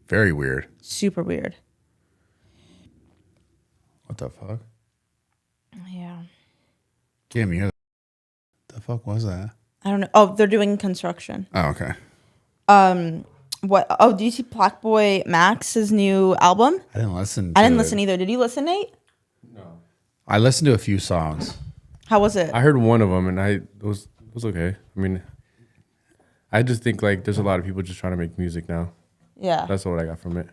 very weird. Super weird. What the fuck? Yeah. Kim, you hear the fuck was that? I don't know. Oh, they're doing construction. Oh, okay. What? Oh, do you see Plaque Boy Max's new album? I didn't listen. I didn't listen either. Did you listen, Nate? I listened to a few songs. How was it? I heard one of them and it was okay. I mean, I just think like there's a lot of people just trying to make music now. Yeah. That's what I got from it.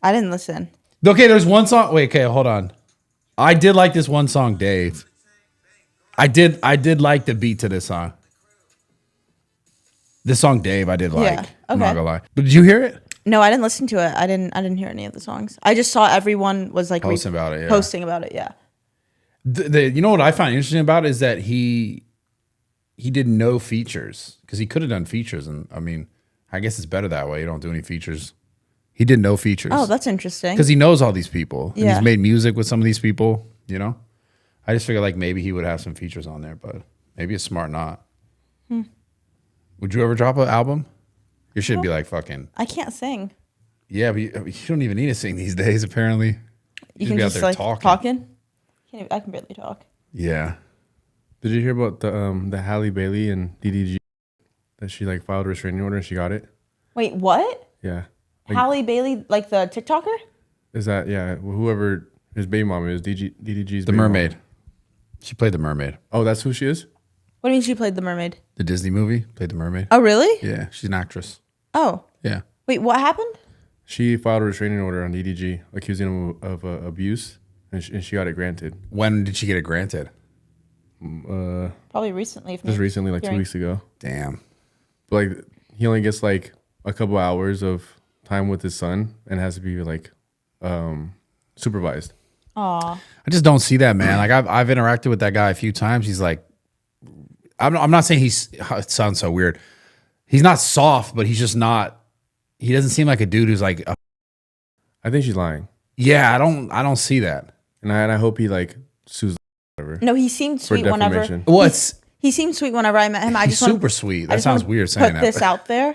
I didn't listen. Okay, there's one song. Wait, okay, hold on. I did like this one song, Dave. I did like the beat to this song. This song, Dave, I did like. Yeah, I'm not okay. gonna lie. But did you hear it? No, I didn't listen to it. I didn't hear any of the songs. I just saw everyone was like Posting about it, yeah. Posting about it, yeah. You know what I find interesting about it is that he did no features because he could have done features, and I mean, I guess it's better that way. You don't do any features. He did no features. Oh, that's interesting. Because he knows all these people. And Yeah. he's made music with some of these people, you know? I just figured like maybe he would have some features on there, but maybe it's smart not. Would you ever drop an album? You should be like fucking. I can't sing. Yeah, but you don't even need to sing these days, apparently. You should can be out just there like talking. I can barely talk. Yeah. Did you hear about the Halle Bailey and DDG that she like filed a restraining order and she got it? Wait, what? Yeah. Like, Halle Bailey, like the TikToker? is that whoever his baby mom is DDG's The baby Mermaid. mom. She played the mermaid. Oh, that's who she is? What do you mean she played the mermaid? The Disney movie played the mermaid. Oh, really? Yeah, she's an actress. Oh. Yeah. Wait, what happened? She filed a restraining order on DDG, accusing him of abuse, and she got it granted. When did she get it granted? Probably recently. Just recently, like 2 weeks ago. Damn. But like he only gets like a couple hours of time with his son and has to be like supervised. Aw. I just don't see that, man. Like I've interacted with that guy a few times. He's like, I'm not saying it sounds so weird. He's not soft, but he's just not. He doesn't seem like a dude who's like. I think she's lying, Yeah, I don't see that. and I hope he like sues whatever No, he seemed for sweet whenever. defamation. What's He seemed sweet whenever I met him. I he's just wanna- super sweet. I That just sounds wanna weird saying put that. this out there.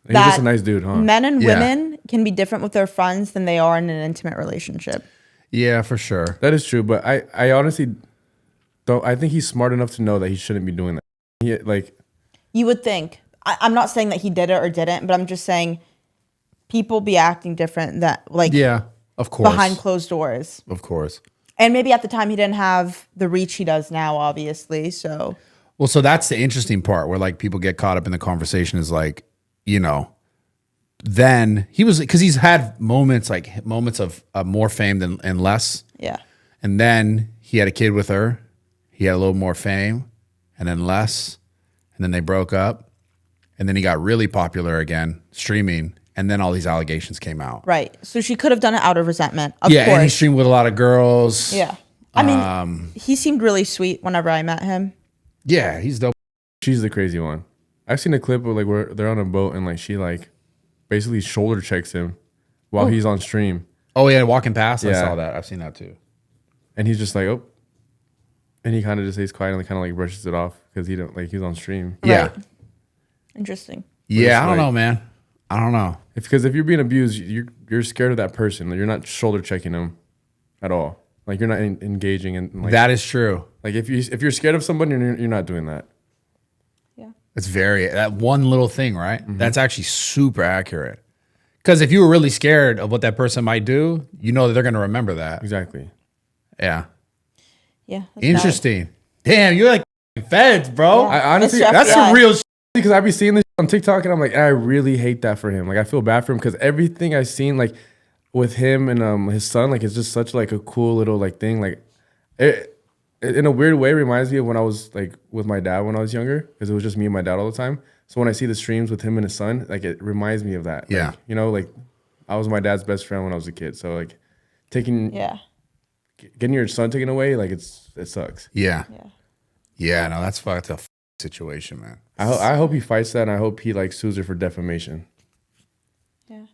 He's just a nice dude, huh? Men and Yeah. women can be different with their friends than they are in an intimate relationship. Yeah, for sure. That is true, but I honestly don't. I think he's smart enough to know that he shouldn't be doing that. He like You would think. I'm not saying that he did it or didn't, but I'm just saying people be acting different that like Yeah, of course. behind closed doors. Of course. And maybe at the time he didn't have the reach he does now, obviously. So. Well, so that's the interesting part where like people get caught up in the conversation is like, you know, then he was, because he's had moments of more fame and less. Yeah. And then he had a kid with her. He had a little more fame and then less. And then they broke up. And then he got really popular again, streaming. And then all these allegations came out. Right. So she could have done it out of resentment. Of course. And he course. streamed with a lot of girls. Yeah. I mean, he seemed really sweet whenever I met him. Yeah, he's dope. She's the crazy one. I've seen a clip of like where they're on a boat and like she like basically shoulder checks him while he's on stream. Oh yeah, walking past. I Yeah. saw that. I've seen that too. And he's just like, oh. And he kind of just stays quiet and kind of like brushes it off because he don't like he's on stream. Yeah. Right. Interesting. Yeah, I don't like- know, man. I don't know. Because if you're being abused, you're scared of that person. Like, you're not shoulder checking them at all. Like you're not engaging in like That is true. Like if you're scared of somebody, you're not doing that. Yeah. It's that one little thing, right? That's actually super accurate. Because if you were really scared of what that person might do, you know that they're going to remember that. Exactly. Yeah. Yeah. that's Interesting. Damn, you're like feds, bro. Yeah. I honestly, Mr. that's FBI. some real shit because I be seeing this on TikTok and I'm like, I really hate that for him. Like I feel bad for him because everything I've seen like with him and his son, like it's just such like a cool little like thing. Like it in a weird way reminds me of when I was like with my dad when I was younger because it was just me and my dad all the time. So when I see the streams with him and his son, like it reminds me of that. Yeah. Like, you know, like I was my dad's best friend when I was a kid. So like getting your son taken away, like it sucks. Yeah. Yeah. Yeah, no, that's fucked up situation, man. I hope he fights that and I hope he like sues her for defamation. Yeah.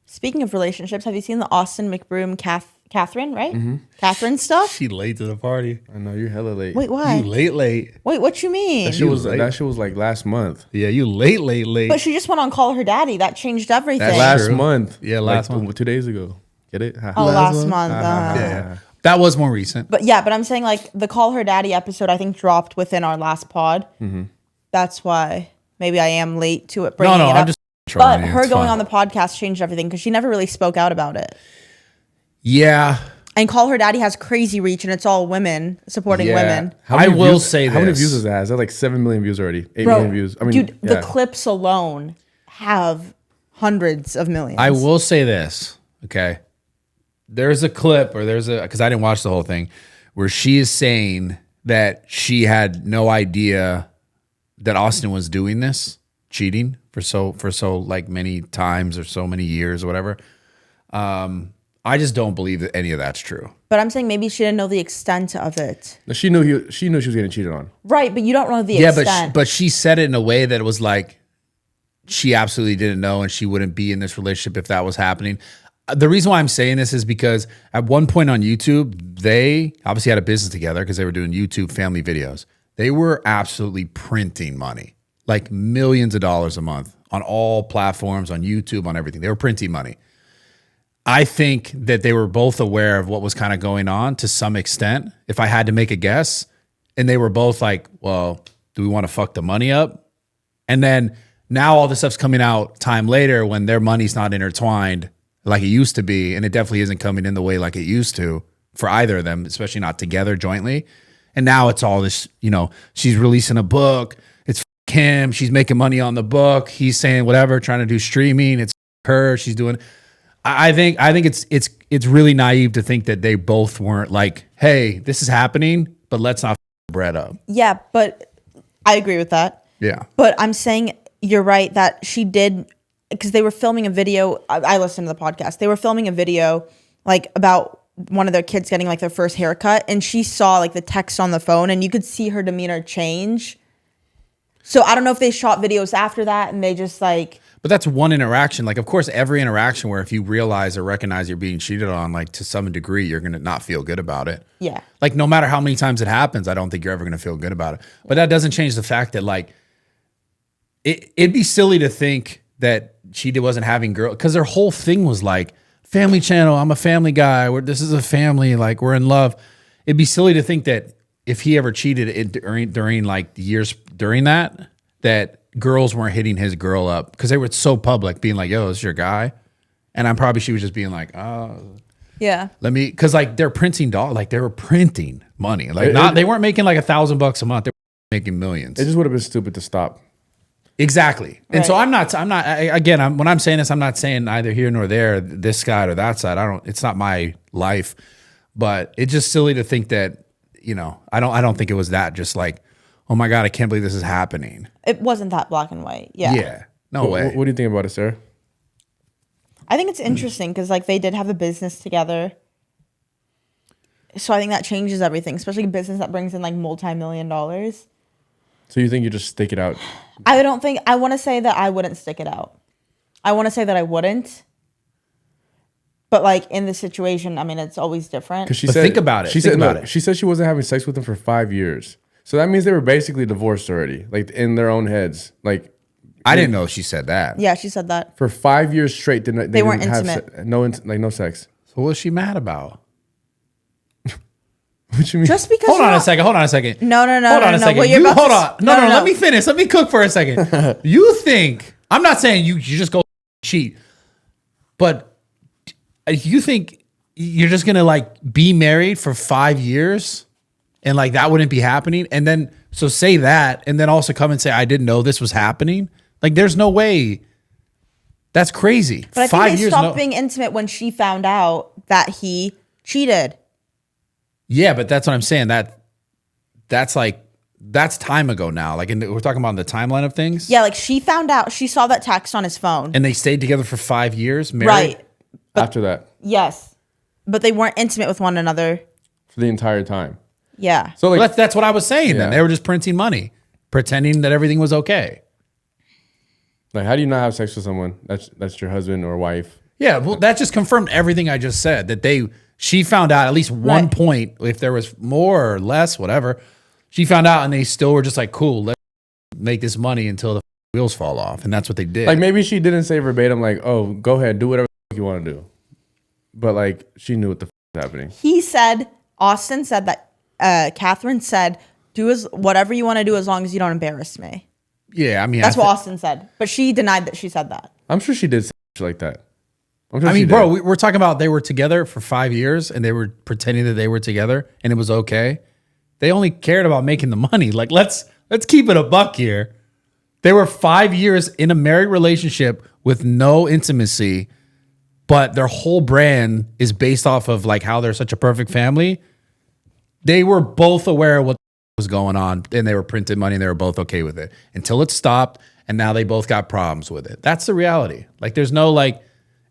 Speaking of relationships, have you seen the Austin McBroom Kathryn, right? Kathryn stuff? She late to the party. I know you're hella late. Wait, why? You late. Wait, what you mean? That shit was like last month. Yeah, you late. But she just went on Call Her Daddy. That changed everything. That's Last true. month. Yeah, last like, month. 2 days ago. Get it? Oh, last month. Yeah. That was more recent. But I'm saying like the Call Her Daddy episode I think dropped within our last pod. That's why maybe I am late to it. Bringing No, it I'm up. just trolling But you. her It's going fine. on the podcast changed everything because she never really spoke out about it. Yeah. And Call Her Daddy has crazy reach and it's all women supporting women. How many I will views- say How many this. views is that? Is that like 7 million views already? 8 Bro, million views. I mean, dude, yeah. the clips alone have hundreds of millions. I will say this, okay? There's a clip because I didn't watch the whole thing, where she is saying that she had no idea that Austin was doing this, cheating for so like many times or so many years or whatever. I just don't believe that any of that's true. But I'm saying maybe she didn't know the extent of it. No, she knew she was getting cheated on. Right, but you don't know the Yeah, extent. but she said it in a way that it was like she absolutely didn't know and she wouldn't be in this relationship if that was happening. The reason why I'm saying this is because at one point on YouTube, they obviously had a business together because they were doing YouTube family videos. They were absolutely printing money, like millions of dollars a month on all platforms, on YouTube, on everything. They were printing money. I think that they were both aware of what was kind of going on to some extent, if I had to make a guess. And they were both like, well, do we want to fuck the money up? And then now all this stuff's coming out time later when their money's not intertwined like it used to be. And it definitely isn't coming in the way like it used to for either of them, especially not together jointly. And now it's all this, she's releasing a book. It's him. She's making money on the book. He's saying whatever, trying to do streaming. It's her. She's doing. I think it's really naive to think that they both weren't like, hey, this is happening, but let's not bread up. Yeah, but I agree with that. Yeah. But I'm saying you're right that she did, because they were filming a video. I listened to the podcast. They were filming a video like about one of their kids getting like their first haircut, and she saw like the text on the phone, and you could see her demeanor change. So I don't know if they shot videos after that and they just like. But that's one interaction. Like, of course, every interaction where if you realize or recognize you're being cheated on, like to some degree, you're going to not feel good about it. Yeah. Like, no matter how many times it happens, I don't think you're ever going to feel good about it. But that doesn't change the fact that, like, it'd be silly to think that she wasn't having girl, because their whole thing was like, family channel, I'm a family guy, this is a family, like, we're in love. It'd be silly to think that if he ever cheated during like the years during that girls weren't hitting his girl up because they were so public, being like, yo, this is your guy. And she was just being like, oh. Yeah. Because like they're printing like they were printing money. Like they weren't making like $1,000 a month. They were making millions. It just would have been stupid to stop. Exactly. And Right. so when I'm saying this, I'm not saying either here nor there, this side or that side. It's not my life, but it's just silly to think that, I don't think it was that just like, oh my God, I can't believe this is happening. It wasn't that black and white. Yeah. Yeah. No way. What do you think about it, Sarah? I think it's interesting because like they did have a business together. So I think that changes everything, especially a business that brings in like multi-million-dollars. So you think you just stick it out? I want to say that I wouldn't stick it out. I want to say that I wouldn't. But like in this situation, I mean, it's always different. Because think about it. She Think said about it. She said she wasn't having sex with him for 5 years. So that means they were basically divorced already, like in their own heads. Like I didn't know she said that. Yeah, she said that. for 5 years straight, they weren't didn't have intimate. no sex. So what was she mad about? What you mean? Just because Hold on you're a second. No, Hold on a no. second. What you're about Hold to- on. No. Let me finish. Let me cook for a second. You think, I'm not saying you just go cheat, but you think you're just going to like be married for 5 years and like that wouldn't be happening? And then, so say that and then also come and say, I didn't know this was happening. Like there's no way. That's crazy. But I 5 think they years. stopped being intimate when she found out that he cheated. Yeah, but that's what I'm saying. That's time ago now. Like, we're talking about the timeline of things. Yeah, like she found out, she saw that text on his phone. And they stayed together for 5 years, married. Right. After that, Yes. But they weren't intimate with one another. for the entire time. Yeah. So like, Well, that's what I was saying. Then Yeah. they were just printing money, pretending that everything was okay. like, how do you not have sex with someone that's your husband or wife? Yeah, well, that just confirmed everything I just said. That she found out at least one Right. point, if there was more or less, whatever. She found out, and they still were just like, "Cool, let's make this money until the wheels fall off," and that's what they did. Like maybe she didn't say verbatim, like, "Oh, go ahead, do whatever you want to do," but like she knew what the was happening. Austin said that Kathryn said, do whatever you want to do as long as you don't embarrass me. Yeah, I mean, That's what Austin said. But she denied that she said that. I'm sure she did shit like that. I'm sure I she mean, did. bro, we're talking about they were together for 5 years and they were pretending that they were together and it was okay. They only cared about making the money. Like, let's keep it a buck here. They were 5 years in a married relationship with no intimacy, but their whole brand is based off of like how they're such a perfect family. They were both aware of what was going on and they were printing money and they were both okay with it until it stopped. And now they both got problems with it. That's the reality. Like, there's no like,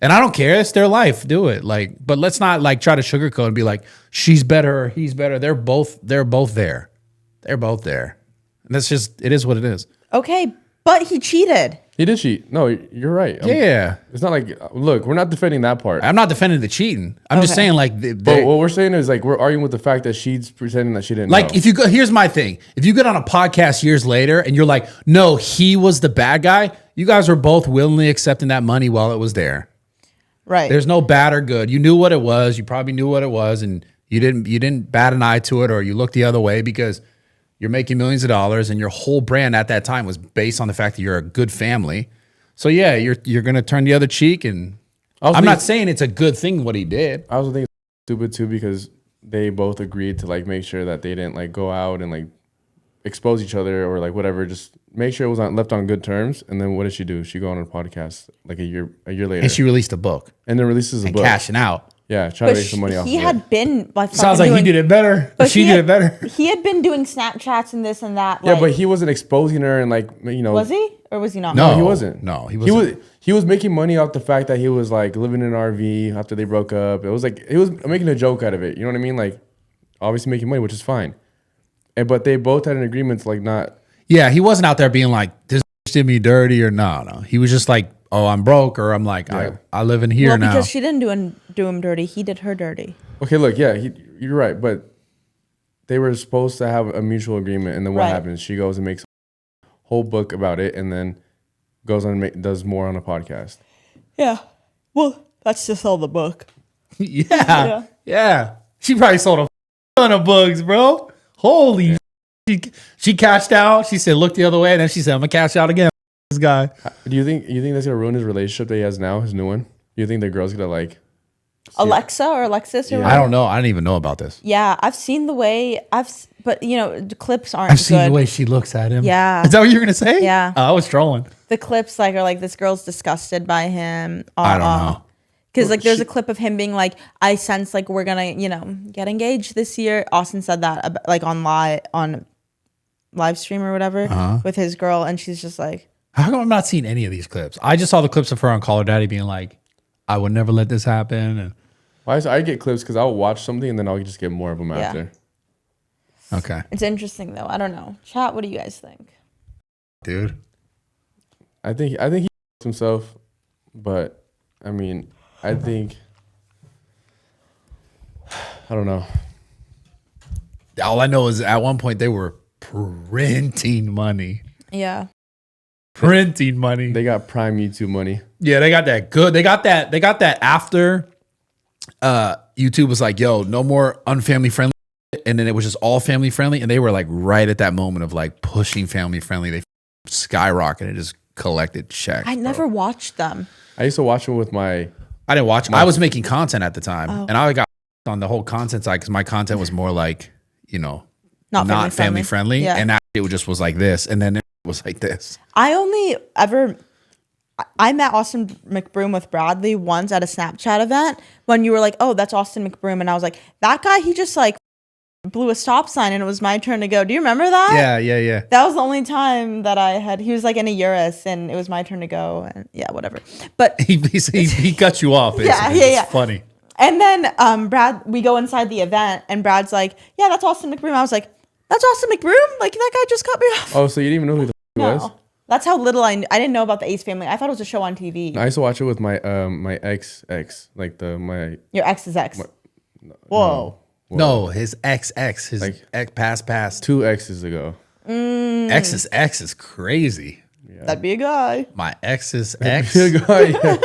and I don't care. It's their life. Do it. Like, but let's not like try to sugarcoat and be like, she's better or he's better. They're both there. They're both there. And that's just, it is what it is. Okay, but he cheated. He did cheat. No, you're right. Yeah. It's not like, look, we're not defending that part. I'm not defending the cheating. I'm just Okay. saying like, But what we're saying is like we're arguing with the fact that she's pretending that she didn't like know. if you go, here's my thing. If you get on a podcast years later and you're like, no, he was the bad guy. You guys were both willingly accepting that money while it was there. Right. There's no bad or good. You knew what it was. You probably knew what it was, and you didn't bat an eye to it, or you looked the other way because you're making millions of dollars, and your whole brand at that time was based on the fact that you're a good family. So yeah, you're gonna turn the other cheek, and I'm not saying it's a good thing what he did. I also think it's stupid too because they both agreed to like make sure that they didn't like go out and like expose each other or like whatever. Just make sure it was left on good terms. And then what did she do? She go on a podcast like a year later, And she released a book and then releases a and book. cashing out. Yeah, trying to But make some money off. he of had it. been like Sounds fucking like he doing- did it better. but She he did had- it better. He had been doing Snapchats and this and that. Yeah, like- but he wasn't exposing her and like was he or was he not? No. he wasn't. No, he He wasn't. was. He was making money off the fact that he was like living in an RV after they broke up. It was like he was making a joke out of it. You know what I mean? Like obviously making money, which is fine. But they both had an agreement to like not. Yeah, he wasn't out there being like, this did me dirty or no. He was just like, oh, I'm broke, or I'm like, Yeah. I live in here Well, now. because she didn't do him dirty. He did her dirty. Okay, look, yeah, you're right, but they were supposed to have a mutual agreement, and then what Right. happens? She goes and makes a whole book about it, and then goes on and does more on a podcast. Yeah. Well, that's just all the book. yeah. She probably sold a ton of bugs, bro. Holy she cashed out. She said, look the other way. And then she said, I'm going to cash out again. This guy. Do you think that's gonna ruin his relationship that he has now, his new one? Do you think the girl's gonna like Alexa or Alexis or Yeah. whatever. I don't know. I didn't even know about this. Yeah, I've seen the way but you know, the clips aren't I've seen good. the way she looks at him. Yeah. Is that what you were gonna say? Yeah. I was trolling. The clips like are like this girl's disgusted by him. I don't know. Because like there's a clip of him being like, I sense like we're gonna, you know, get engaged this year. Austin said that like on live stream or whatever with his girl, and she's just like, How come I'm not seeing any of these clips? I just saw the clips of her on Call Her Daddy being like, I would never let this happen. And Why is I get clips because I'll watch something and then I'll just get more of them Yeah. after. Okay, it's interesting though. I don't know. Chat, what do you guys think? dude. I think he himself, but I mean, I think I don't know. All I know is at one point they were printing money. Yeah. printing money. They got prime YouTube money. Yeah, they got that good. They got that after YouTube was like, yo, no more unfamily friendly. And then it was just all family friendly. And they were like right at that moment of like pushing family friendly. They skyrocketed, just collected checks. I never watched them. I used to watch them with my. I didn't watch. I was making content at the time. And I got on the whole content side because my content was more like, you know, Not not family family friendly. Yeah. And that it just was like this. And then it was like this. I met Austin McBroom with Bradley once at a Snapchat event when you were like, oh, that's Austin McBroom. And I was like, that guy, he just like blew a stop sign and it was my turn to go. Do you remember that? Yeah. That was the only time that I had, he was like in a Urus and it was my turn to go. And yeah, whatever. But He cut you off. Basically. Yeah. It's funny. and then Brad, we go inside the event and Brad's like, yeah, that's Austin McBroom. I was like, that's Austin McBroom? Like that guy just cut me off. Oh, so you didn't even know who the he was? No. That's how little I knew. I didn't know about the Ace family. I thought it was a show on TV. I used to watch it with my my ex, like my. Your ex's ex. Whoa. No, his ex, his Like- ex past. 2 exes ago. Ex's ex is crazy. That'd be a guy. My ex's ex. Yeah.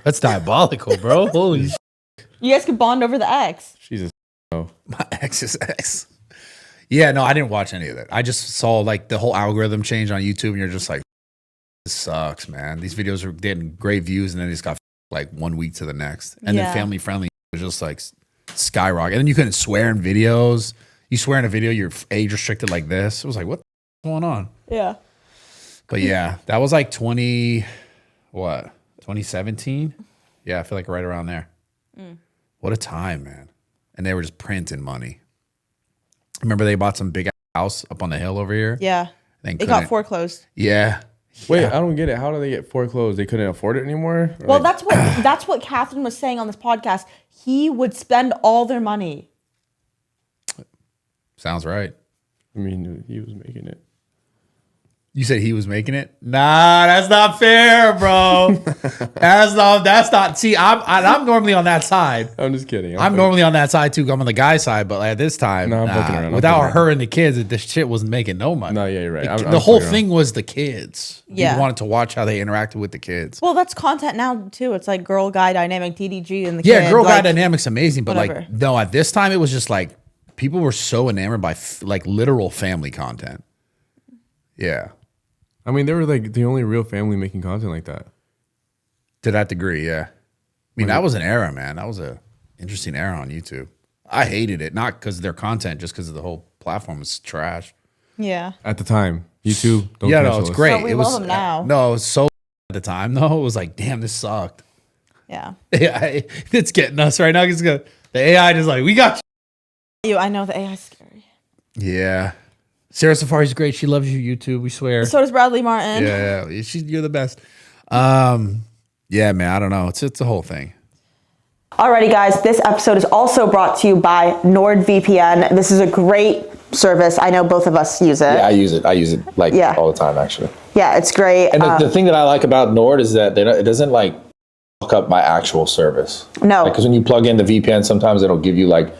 That's diabolical, bro. Holy shit. You guys could bond over the ex. She's a no. My ex's ex. Yeah, no, I didn't watch any of that. I just saw like the whole algorithm change on YouTube, and you're just like, this sucks, man. These videos are getting great views, and then they just got like 1 week to the next. And Yeah. then family friendly was just like skyrocket. And then you couldn't swear in videos. You swear in a video, you're age restricted like this. It was like, what the f- going on? Yeah. But yeah, that was like 2017? Yeah, I feel like right around there. What a time, man. And they were just printing money. Remember they bought some big house up on the hill over here? Yeah. Then It got couldn't- foreclosed. Yeah. Wait, Yeah. I don't get it. How do they get foreclosed? They couldn't afford it anymore? Well, Like, that's what Kathryn was saying on this podcast. He would spend all their money. Sounds right. I mean, he was making it. You said he was making it? Nah, that's not fair, bro. that's not. See, I'm normally on that side. I'm just kidding. I'm normally on that side too. I'm on the guy side, but like at this time, No, I'm fucking around. I'm without fucking her and the kids, this shit wasn't making no money. No, yeah, you're right. The I'm whole fucking thing was the kids. Yeah. You wanted to watch how they interacted with the kids. Well, that's content now too. It's like girl guy dynamic, DDG, and the Yeah, kids. girl guy like, dynamic's amazing, but whatever. like no, at this time it was just like people were so enamored by like literal family content. Yeah, I mean, they were like the only real family making content like that. to that degree, yeah. I mean, that was an era, man. That was a interesting era on YouTube. I hated it, not because of their content, just because of the whole platform was trash. Yeah. At the time, YouTube. Don't Yeah, no, cancel it's us. great. But we it love was them now. No, it was so at the time though. It was like, damn, this sucked. Yeah. Yeah, it's getting us right now. It's gonna, the AI just like, we got I know the AI is scary. you. Yeah. Sarah Saffari's great. She loves you, YouTube. We swear. So does Bradley Martyn. Yeah, you're the best. Yeah, man. I don't know. It's a whole thing. Alrighty, guys. This episode is also brought to you by NordVPN. This is a great service. I know both of us use it. Yeah, I use it like Yeah. all the time, actually. Yeah, it's great. And the thing that I like about Nord is that it doesn't like fuck up my actual service. No. Because when you plug in the VPN, sometimes it'll give you like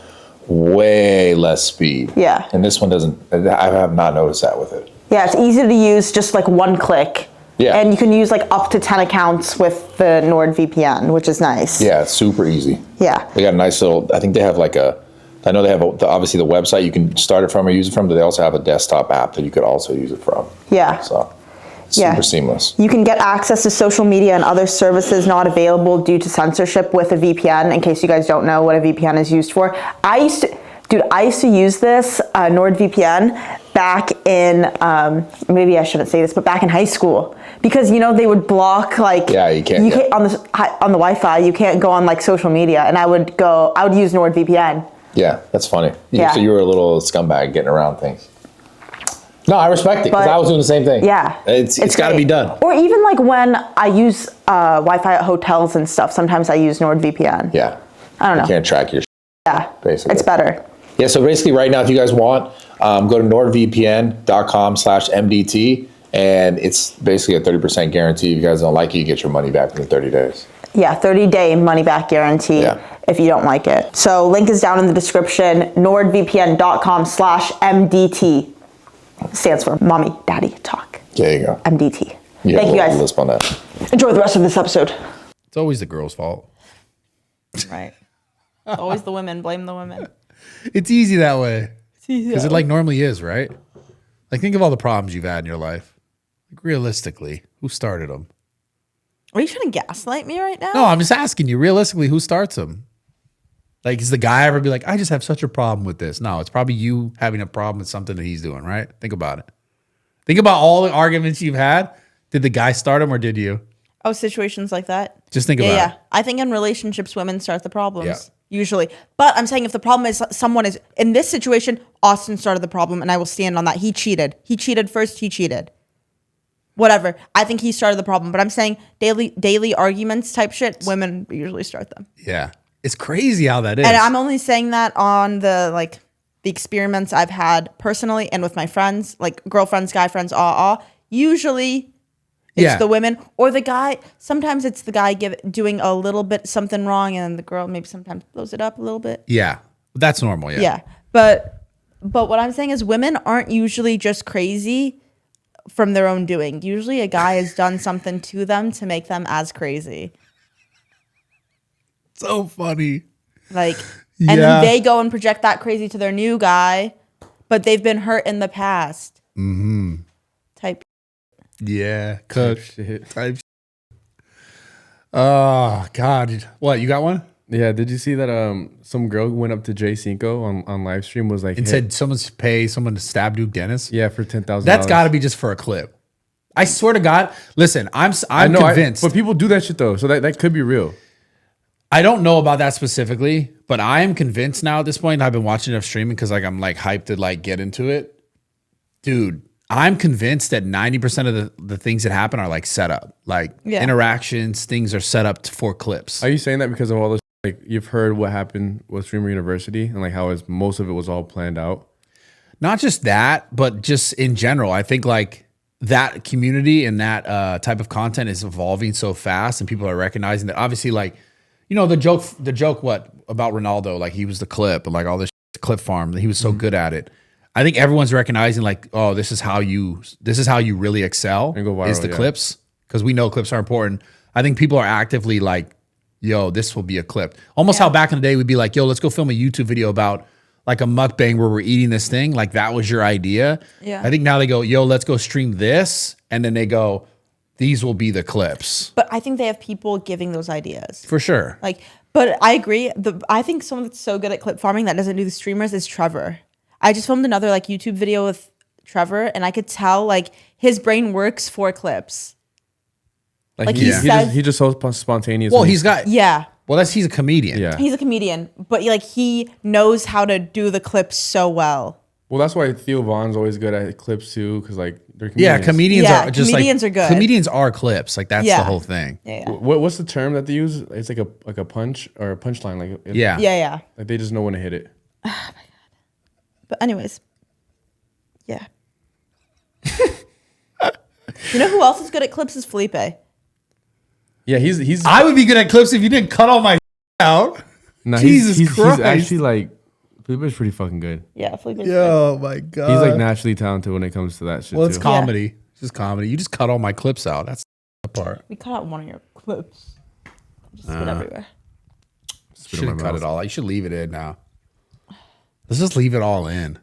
way less speed. Yeah. And this one doesn't. I have not noticed that with it. Yeah, it's easy to use, just like one click. Yeah. And you can use like up to 10 accounts with the NordVPN, which is nice. Yeah, it's super easy. Yeah. They got a nice little. I think they have like a. I know they have obviously the website you can start it from or use it from, but they also have a desktop app that you could also use it from. Yeah. So Super seamless. You can get access to social media and other services not available due to censorship with a VPN, in case you guys don't know what a VPN is used for. I used to use this NordVPN back in, maybe I shouldn't say this, but back in high school. Because, you know, they would block, like, you can't on the Wi-Fi, you can't go on, like, social media. And I would use NordVPN. Yeah, that's funny. Yeah. So you were a little scumbag getting around things. No, I respect it, because I was doing the same thing. Yeah. It's got to be done. Or even, like, when I use Wi-Fi at hotels and stuff, sometimes I use NordVPN. Yeah. I don't know. You can't track your Yeah. basically. It's better. Yeah, so basically right now, if you guys want, go to nordvpn.com/MDT, and it's basically a 30% guarantee. If you guys don't like it, you get your money back within 30 days. Yeah, 30-day money-back guarantee if you don't like it. So link is down in the description, nordvpn.com/MDT. Stands for Mommy, Daddy Talk. There you go. MDT. You Thank you guys. Lisp on that. Enjoy the rest of this episode. It's always the girl's fault. Right. Always the women. Blame the women. It's easy that way. Because it like normally is, right? Like think of all the problems you've had in your life. Like realistically, who started them? Are you trying to gaslight me right now? No, I'm just asking you, realistically, who starts them? Like, does the guy ever be like, I just have such a problem with this? No, it's probably you having a problem with something that he's doing, right? Think about it. Think about all the arguments you've had. Did the guy start them or did you? Oh, situations like that? Just think about it. I think in relationships, women start the problems. Yeah. Usually. But I'm saying if the problem is someone is, in this situation, Austin started the problem and I will stand on that. He cheated. He cheated first. He cheated. Whatever. I think he started the problem. But I'm saying daily arguments type shit, women usually start them. Yeah. It's crazy how that is. And I'm only saying that on the experiments I've had personally and with my friends, like girlfriends, guy friends, usually it's the women or the guy. Sometimes it's the guy doing a little bit something wrong and the girl maybe sometimes blows it up a little bit. Yeah. That's normal, yeah. Yeah. But what I'm saying is women aren't usually just crazy from their own doing. Usually a guy has done something to them to make them as crazy. So funny. And then they go and project that crazy to their new guy, but they've been hurt in the past. Mm-hmm. Type. Yeah. Type shit. Oh, God. What, you got one? Yeah, did you see that some girl went up to Jay Cinco on live stream was like and said someone to stab Duke Dennis? Yeah, for $10,000. That's got to be just for a clip. I swear to God. Listen, I'm convinced. But people do that shit though, so that could be real. I don't know about that specifically, but I am convinced now at this point. I've been watching enough streaming because I'm hyped to get into it. Dude, I'm convinced that 90% of the things that happen are set up. Interactions, things are set up for clips. Are you saying that because of all this? You've heard what happened with Streamer University and how most of it was all planned out? Not just that, but just in general. I think that community and that type of content is evolving so fast and people are recognizing that obviously the joke what about Ronaldo, he was the clip and all this clip farm, he was so good at it. I think everyone's recognizing this is how you really excel and go viral, is the clips, because we know clips are important. I think people are actively yo, this will be a clip. Almost how back in the day we'd be yo, let's go film a YouTube video about a mukbang where we're eating this thing. That was your idea. Yeah. I think now they go, yo, let's go stream this. And then they go, these will be the clips. But I think they have people giving those ideas. For sure. But I agree. I think someone that's so good at clip farming that doesn't do the streamers is Trevor. I just filmed another YouTube video with Trevor and I could tell his brain works for clips. He just so spontaneous. Well, he's got Well, he's a comedian. Yeah. He's a comedian, but he knows how to do the clips so well. Well, that's why Theo Vaughn's always good at clips too, because they're comedians. Yeah, comedians are just comedians are good. Comedians are clips. That's the whole thing. Yeah. What's the term that they use? It's like a punch or a punchline. Yeah. They just know when to hit it. Oh my God. But anyways, yeah. You know who else is good at clips is Felipe. Yeah, he's. I would be good at clips if you didn't cut all my out. No, Jesus Christ. He's actually Felipe's pretty fucking good. Yeah, Felipe's Oh my God. He's naturally talented when it comes to that shit. Well, it's too. comedy. It's just comedy. You just cut all my clips out. That's the part. We cut out one of your clips. Just spit everywhere. Should have cut it all out. You should leave it in now. Let's just leave it all in.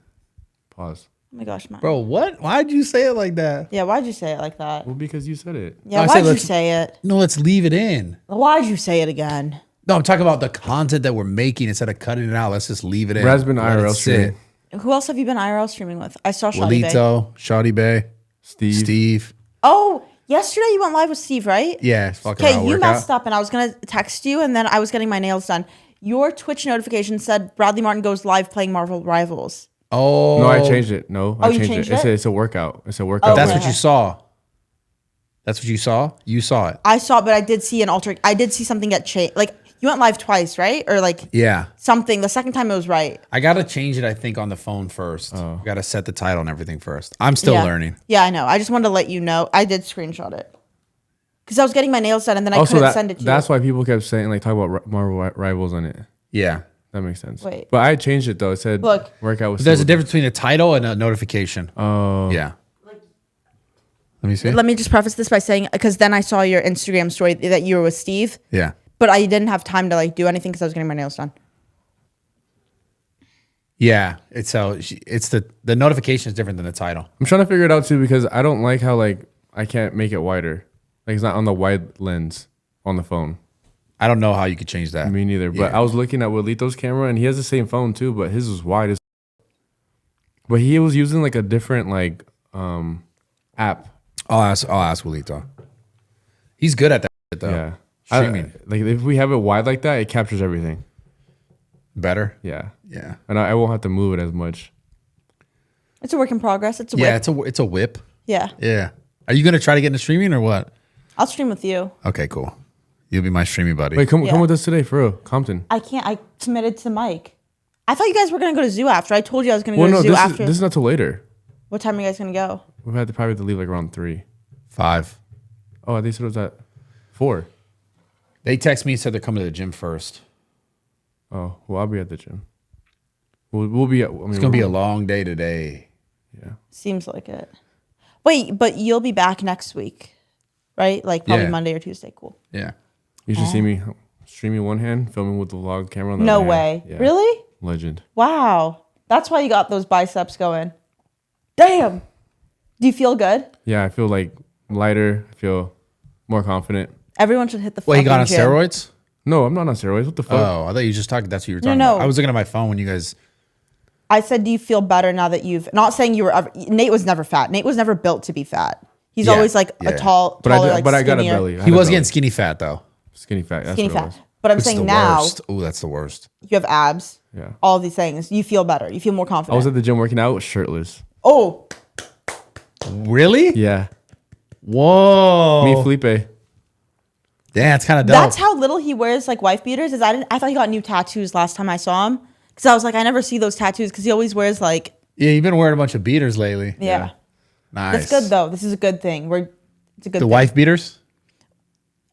Pause. my gosh, man. Bro, what? Why'd you say it like that? Yeah, why'd you say it like that? Well, because you said it. Yeah, I why'd said you let's- say it? No, let's leave it in. Why'd you say it again? No, I'm talking about the content that we're making instead of cutting it out. Let's just leave it in. Brad's been Let it IRL sit. streaming. Who else have you been IRL streaming with? I saw Shawty Bay. Willito, Shawty Bay, Steve. Oh, yesterday you went live with Steve, right? Yeah, it's fucking Okay, out you workout. messed up, and I was gonna text you, and then I was getting my nails done. Your Twitch notification said Bradley Martyn goes live playing Marvel Rivals. Oh. No, I changed it. No, I you changed changed it. it? It's a workout. It's a workout. That's Okay. what you saw. That's what you saw? You saw it. I saw, but I did see I did see something get changed. Like you went live twice, right? Or like Yeah. something. The second time it was right. I got to change it, I think, on the phone first. Oh. Got to set the title and everything first. I'm still Yeah. learning. Yeah, I know. I just wanted to let you know. I did screenshot it because I was getting my nails done, and then I Also, couldn't send it to that's you. why people kept saying like talk about Marvel Rivals on it. Yeah. That makes sense. Wait. But I changed it though. It said Look. workout with. But there's a Suga. difference between a title and a notification. Oh. Yeah. Let me see. Let me just preface this by saying because then I saw your Instagram story that you were with Steve, Yeah. but I didn't have time to like do anything because I was getting my nails done. Yeah. It's the notification is different than the title. I'm trying to figure it out too because I don't like how like I can't make it wider. Like it's not on the wide lens on the phone. I don't know how you could change that. Me neither. But Yeah. I was looking at Willito's camera and he has the same phone too, but his was wide as. But he was using like a different like app. I'll ask Willito. He's good at that shit, though. Yeah. Streaming. Like if we have it wide like that, it captures everything. Better. Yeah. Yeah. And I won't have to move it as much. It's a work in progress. It's a Yeah, whip. it's a whip. Yeah. Yeah. Are you gonna try to get into streaming or what? I'll stream with you. Okay, cool. You'll be my streaming buddy. Wait, come Yeah. with us today for real. Compton. I can't. I committed to Mike. I thought you guys were gonna go to zoo after. I told you I was gonna go Well, to no, zoo this after. is not till later. What time are you guys gonna go? We've had to probably have to leave like around 3. 5. Oh, they said it was at 4. They text me and said they're coming to the gym first. Oh, well, I'll be at the gym. We'll be at. I mean, It's gonna be a long day today. Yeah. Seems like it. Wait, but you'll be back next week, right? Like probably Yeah. Monday or Tuesday. Cool. Yeah. You should see me streaming one hand, filming with the vlog camera on the No other way. hand. Yeah. Really? Legend. Wow. That's why you got those biceps going. Damn. Do you feel good? Yeah, I feel like lighter. I feel more confident. Everyone should hit the. Well, he got on fucking gym. steroids? No, I'm not on steroids. What the fuck? Oh, I thought you just talked. That's what you were talking No. about. I was looking at my phone when you guys. I said, do you feel better now that you've? Not saying you were. Nate was never fat. Nate was never built to be fat. He's Yeah, always like yeah. a taller, but I like got a skinnier. belly. I He had a was belly. getting skinny fat though. skinny fat. That's Skinny what it fat. was. But I'm It's saying the now worst. Oh, that's the worst. you have abs. Yeah. All these things. You feel better. You feel more I confident. was at the gym working out shirtless. Oh, Really? Yeah. Whoa. Me and Felipe. Yeah, it's kind of dope. that's how little he wears like wife beaters. Is I thought he got new tattoos last time I saw him because I was like I never see those tattoos because he always wears like Yeah, you've been wearing a bunch of beaters lately. yeah. Nice. That's good though. This is a good thing. It's a good The thing. wife beaters?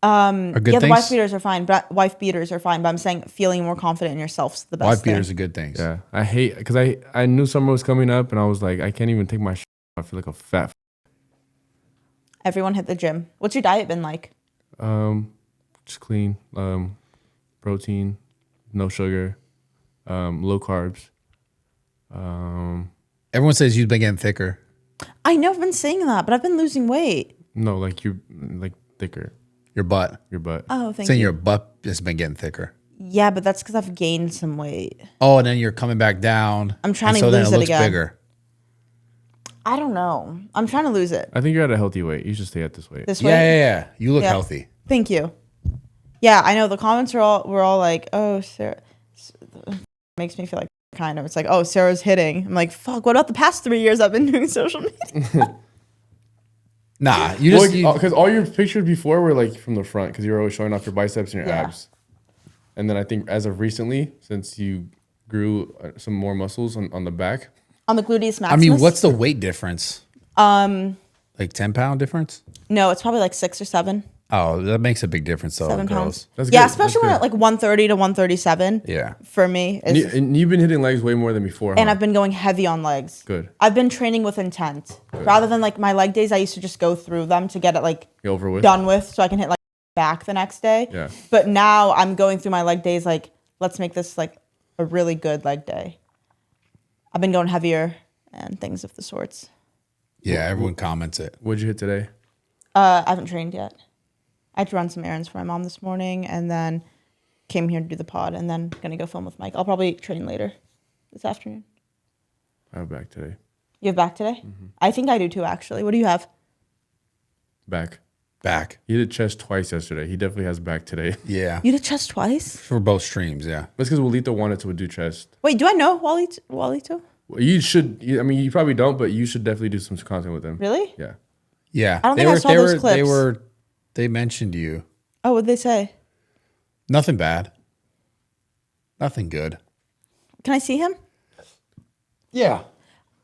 Are good Yeah, the things? wife beaters are fine. But wife beaters are fine. But I'm saying feeling more confident in yourself's the best Wife thing. beaters are good things. Yeah. I hate because I knew summer was coming up and I was like I can't even take my shirt off. I feel like a fat. Everyone hit the gym. What's your diet been like? Just clean. Protein, no sugar, low carbs. Everyone says you've been getting thicker. I know I've been saying that, but I've been losing weight. No, like you're like thicker. Your butt. Your butt. Oh, thank Saying you. your butt has been getting thicker. Yeah, but that's because I've gained some weight. Oh, and then you're coming back down. I'm trying and to then lose it it looks again. bigger. I don't know. I'm trying to lose it. I think you're at a healthy weight. You should stay at this weight. This Yeah, weight. yeah, yeah. You look Yeah. healthy. Thank you. Yeah, I know the comments were all like, "Oh, Sarah," makes me feel like kind of. It's like, "Oh, Sarah's hitting." I'm like, "Fuck! What about the past 3 years I've been doing social media?" Nah, you just Because all your pictures before were like from the front because you were always showing off your biceps and your Yeah. abs. And then I think as of recently, since you grew some more muscles on the back, On the gluteus maximus. I mean, what's the weight difference? Like 10-pound difference? No, it's probably like 6 or 7. Oh, that makes a big difference though. 7 in girls. pounds. That's Yeah, good. especially That's when good. at like 130 to 137. Yeah. For me, and, is, and you've been hitting legs way more than before. and huh? I've been going heavy on legs. Good. I've been training with intent rather than like my leg days. I used to just go through them to get it like Get over with. done with, so I can hit like back the next day. Yeah. But now I'm going through my leg days like let's make this like a really good leg day. I've been going heavier and things of the sorts. Yeah, everyone comments it. What'd you hit today? I haven't trained yet. I had to run some errands for my mom this morning, and then came here to do the pod, and then gonna go film with Mike. I'll probably train later this afternoon. I have back today. You have back today? I think I do too, actually. What do you have? Back. Back. He did chest twice yesterday. He definitely has back today. Yeah. You did chest twice? For both streams, yeah. That's because Willito wanted to do chest. Wait, do I know Willito? Well, you should. I mean, you probably don't, but you should definitely do some content with him. Really? Yeah. Yeah. I don't think I saw those clips. They mentioned you. Oh, what'd they say? Nothing bad. Nothing good. Can I see him? Yeah.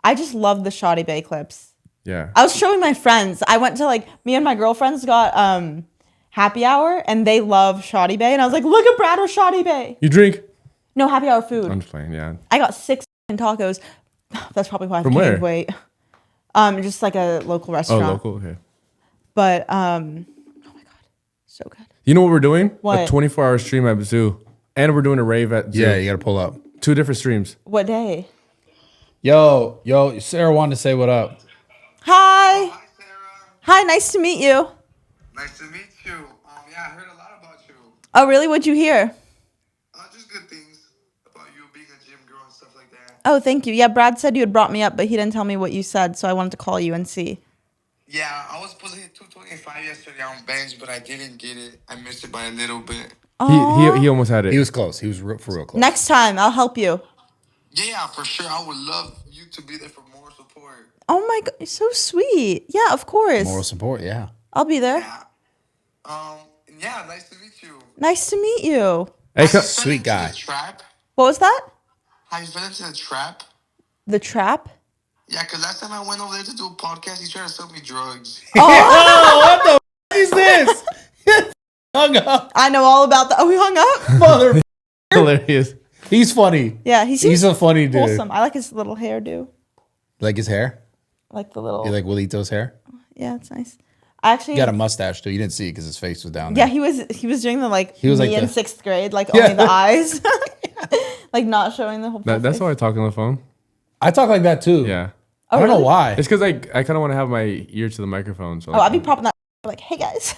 I just love the Shawty Bay clips. Yeah. I was showing my friends. I went to me and my girlfriends got happy hour, and they love Shawty Bay, and I was like, look at Brad with Shawty Bay. You drink? No, happy hour food. I'm just playing. Yeah. I got 6 tacos. That's probably why I've From gained where? weight. Just like a local Oh, restaurant. local. Okay. But oh my god, so good. You know what we're doing? What? A 24-hour stream at Zoo, and we're doing a rave at Zoo. Yeah, you got to pull up. 2 different streams. What day? Yo, Sarah wanted to say what up. Hi. Hi, Sarah. Hi, nice to meet you. Nice to meet you. Yeah, I heard a lot about you. Oh, really? What'd you hear? Just good things about you being a gym girl and stuff like that. Oh, thank you. Yeah, Brad said you had brought me up, but he didn't tell me what you said, so I wanted to call you and see. Yeah, I was supposed to hit 225 yesterday on bench, but I didn't get it. I missed it by a little bit. He almost had it. He was close. He was for real close. Next time, I'll help you. Yeah, for sure. I would love you to be there for more support. Oh my god, you're so sweet. Yeah, of course. Moral support, yeah. I'll be there. Yeah, nice to meet you. Nice to meet you. Hey, Have you fell Sweet into guy. The trap? What was that? Have you fell into the trap? The trap? Yeah, because last time I went over there to do a podcast, he tried to sell me drugs. Is this? Hung up. I know all about that. Oh, we hung up? Mother. hilarious. He's funny. Yeah, he seems He's a funny dude. wholesome. I like his little hairdo. Like his hair? Like the little. You like Willito's hair? Yeah, it's nice. I actually. He got a mustache too. You didn't see it because his face was down there. Yeah, he was doing the He was me like in the- 6th grade, like Yeah. only the eyes, like not showing the whole. That's face. how I talk on the phone. I talk like that too. Yeah. I don't know really? why. It's because I kind of want to have my ear to the microphone. So Oh, I'd be propping that like, hey guys.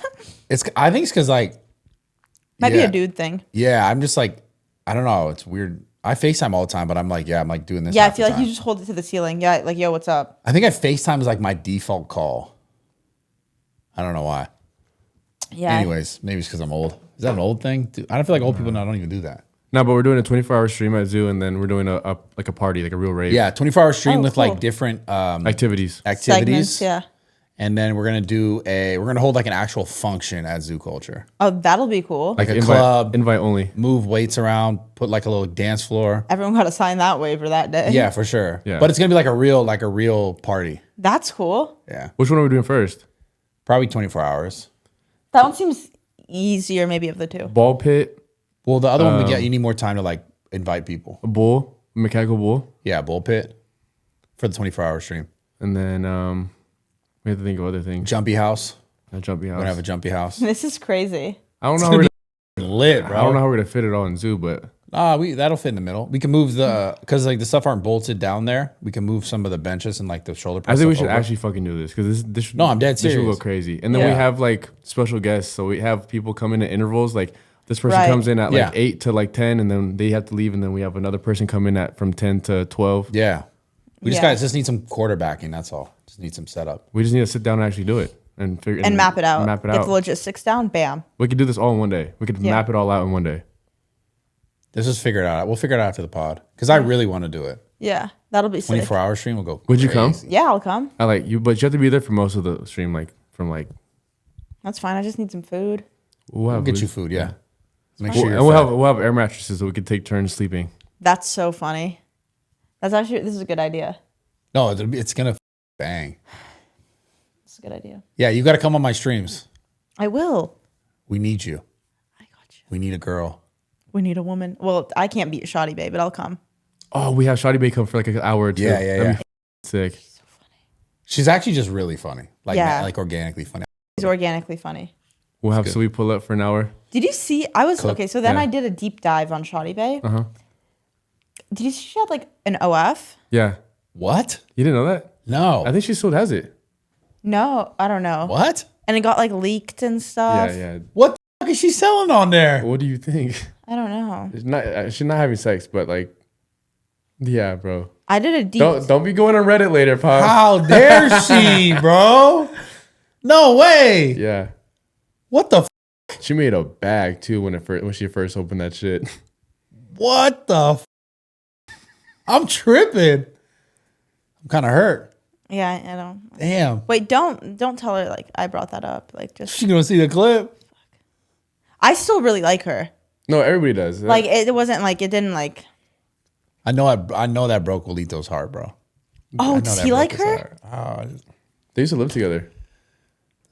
I think it's because like. Might be yeah. a dude thing. Yeah, I'm just like, I don't know. It's weird. I FaceTime all the time, but I'm like doing this. Yeah, I half the feel like time. you just hold it to the ceiling. Yeah, like yo, what's up? I think FaceTime is like my default call. I don't know why. Yeah. Anyways, maybe it's because I'm old. Is that an old thing? Dude, I don't feel like old people now don't even do that. no, but we're doing a 24-hour stream at Zoo, and then we're doing a party, like a real rave. Yeah, 24-hour stream Oh, with cool. like different Activities. activities. Segments, yeah. And then we're gonna hold like an actual function at Zoo Culture. Oh, that'll be cool. Like a invite, club. Invite only. Move weights around, put like a little dance floor. Everyone got to sign that waiver that day. Yeah, for sure. Yeah. But it's gonna be like a real party. That's cool. Yeah. Which one are we doing first? Probably 24 hours. That one seems easier, maybe of the two. Ball pit, Well, the other one you need more time to like invite people. a bull, a mechanical bull, Yeah, bull pit for the 24-hour stream. and then we have to think of other things. Jumpy house. A jumpy We're house. gonna have a jumpy house. This is crazy. I don't It's know. gonna How be lit, bro. I don't know how we're gonna fit it all in Zoo, but That'll fit in the middle. We can move because like the stuff aren't bolted down there. We can move some of the benches and like the shoulder press. I think we stuff should over. actually fucking do this because this should, No, I'm dead This should serious. go crazy, and then we Yeah. have like special guests. So we have people come in at intervals. Like this person Right. comes in at like Yeah. 8 to like 10, and then they have to leave, and then we have another person come in at from 10 to 12. Yeah. We Yeah. just need some quarterbacking. That's all. Just need some setup. We just need to sit down and actually do it and figure And map it out. Map it Get out. the logistics down. Bam. We could do this all in one day. We could Yeah. map it all out in one day. Let's just figure it out. We'll figure it out after the pod because I really want to do it. Yeah, that'll be sick. 24-hour stream will go. Would you come? crazy. Yeah, I'll come. I like you, but you have to be there for most of the stream. Like from like That's fine. I just need some food. we'll Get you food. Yeah. Make We'll, sure you're and fed. we'll have air mattresses so we could take turns sleeping. That's so funny. This is a good idea. No, it's gonna bang. It's a good idea. Yeah, you got to come on my streams. I will. We need you. I got you. We need a girl. We need a woman. Well, I can't beat Shawty Bay, but I'll come. Oh, we have Shawty Bay come for like an hour or two. Yeah, yeah, That'd be sick. She's actually just really funny. Like Yeah. like organically funny. He's organically funny. We'll have good. Sui pull up for an hour. Did you see? I was Cook. okay. So then Yeah. I did a deep dive on Shawty Bay. Uh huh. Did you see she had like an OF? Yeah. What? You didn't know that? No. I think she still has it. No, I don't know. What? And it got like leaked and stuff. Yeah. What the fuck is she selling on there? What do you think? I don't know. She's not having sex, but like, yeah, bro. I did a deep. Don't be going on Reddit later, Pop. How dare she, bro? No way. Yeah. What the She made a bag too when she first opened that shit. What the I'm tripping. I'm kind of hurt. Yeah, I don't. Damn. Wait, don't tell her like I brought that up. Like just. She gonna see the clip. I still really like her. No, everybody does. Like it wasn't like it didn't like. I know that broke Willito's heart, bro. Oh, does he like her? They used to live together.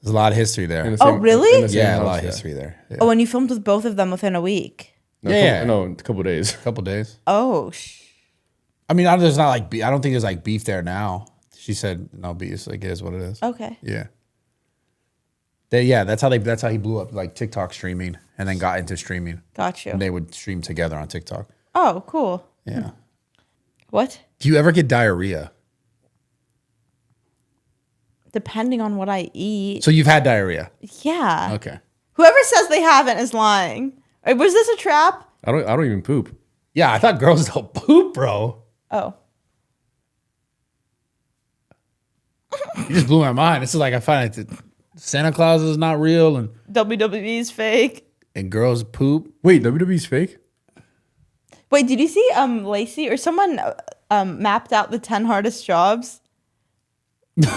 There's a lot of history there. Oh, really? in the same Yeah, a house, lot of history there. Yeah. Oh, and you filmed with both of them within a week. No, Yeah. a couple days. A couple days. Oh, I mean, there's not like I don't think there's like beef there now. She said no beef. It's like it is what it is. okay. Yeah. That's how he blew up, like TikTok streaming, and then got into streaming. Got you. And they would stream together on TikTok. Oh, cool. Yeah. What? Do you ever get diarrhea? Depending on what I eat. So you've had diarrhea. Yeah. Okay. Whoever says they haven't is lying. Was this a trap? I don't even poop. Yeah, I thought girls don't poop, bro. Oh. You just blew my mind. This is like I find that Santa Claus is not real and WWE's fake. girls poop. Wait, WWE's fake? Wait, did you see Lacey or someone mapped out the 10 hardest jobs?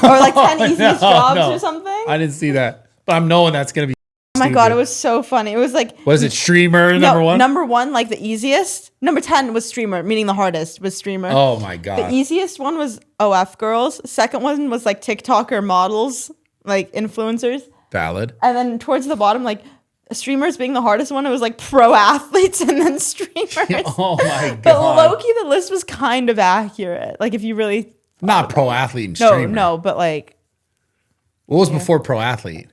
Or like 10 easiest jobs or something? I didn't see that. But I'm knowing that's gonna be Oh my god, it was so funny. It was like Was it streamer number one? Number one, like the easiest. Number 10 was streamer, meaning the hardest was streamer. Oh my god. The easiest one was OF girls. Second one was like TikToker models, like influencers. Valid. And then towards the bottom, like streamers being the hardest one, it was like pro athletes and then streamers. Oh my god. But low-key, the list was kind of accurate. Like if you really Not pro athlete and streamer. No, but like What was before pro athlete?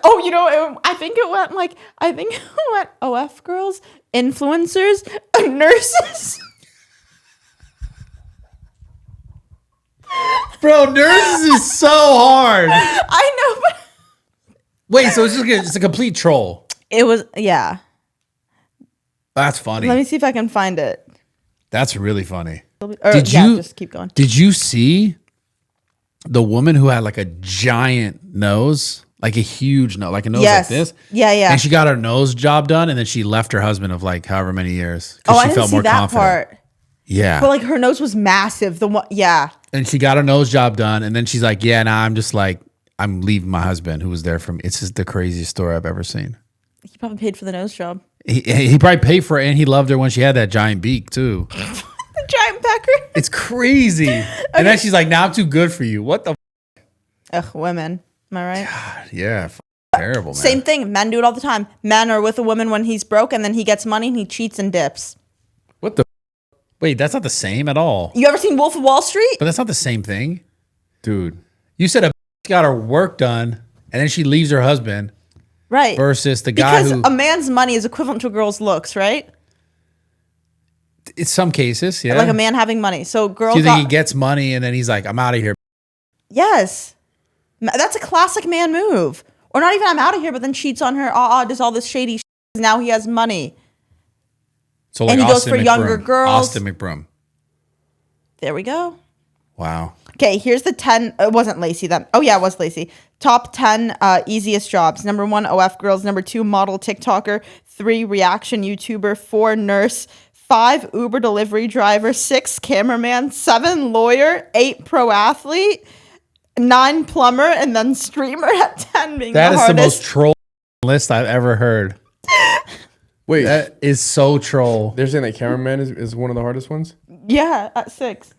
oh, you know, I think it went OF girls, influencers, nurses. Bro, nurses is so hard. I know, but Wait, so it's a complete troll. it was yeah. That's funny. Let me see if I can find it. That's really funny. Or, just keep going. Did you see the woman who had like a giant nose, like a huge nose, like a nose Yes. like this? Yeah. And she got her nose job done, and then she left her husband of like however many years Oh, because I she didn't felt see more that confident. part. Yeah, But like her nose was massive. The one, yeah. and she got her nose job done, and then she's like, "Yeah, nah, I'm just like I'm leaving my husband who was there for me." It's just the craziest story I've ever seen. He probably paid for the nose job. He probably paid for it, and he loved her when she had that giant beak too. The giant pecker. It's crazy. And then she's like, "Now I'm too good for you." What the? Ugh, women. Am I right? Yeah, terrible, man. Same thing. Men do it all the time. Men are with a woman when he's broke, and then he gets money and he cheats and dips. What the Wait, that's not the same at all. You ever seen Wolf of Wall Street? But that's not the same thing. dude? You said a got her work done, and then she leaves her husband. Right. Versus the guy because who, a man's money is equivalent to a girl's looks, right? in some cases, yeah. Like a man having money. So girls. Do you think he gets money and then he's like, "I'm out of here"? Yes. That's a classic man move. Or not even I'm out of here, but then cheats on her. Does all this shady shit. Now he has money. So like And he goes Austin for younger McBroom. girls. Austin McBroom. There we go. Wow. Okay, here's the 10. It wasn't Lacey then. Oh, yeah, it was Lacey. Top 10 easiest jobs. Number 1, OF girls. Number 2, model TikToker. 3, reaction YouTuber. 4, nurse. 5, Uber delivery driver. 6, cameraman. 7, lawyer. 8, pro athlete. 9, plumber. And then streamer at 10 being That the is hardest. the most troll list I've ever heard. Wait, That is so troll. they're saying that cameraman is one of the hardest ones? Yeah, at 6.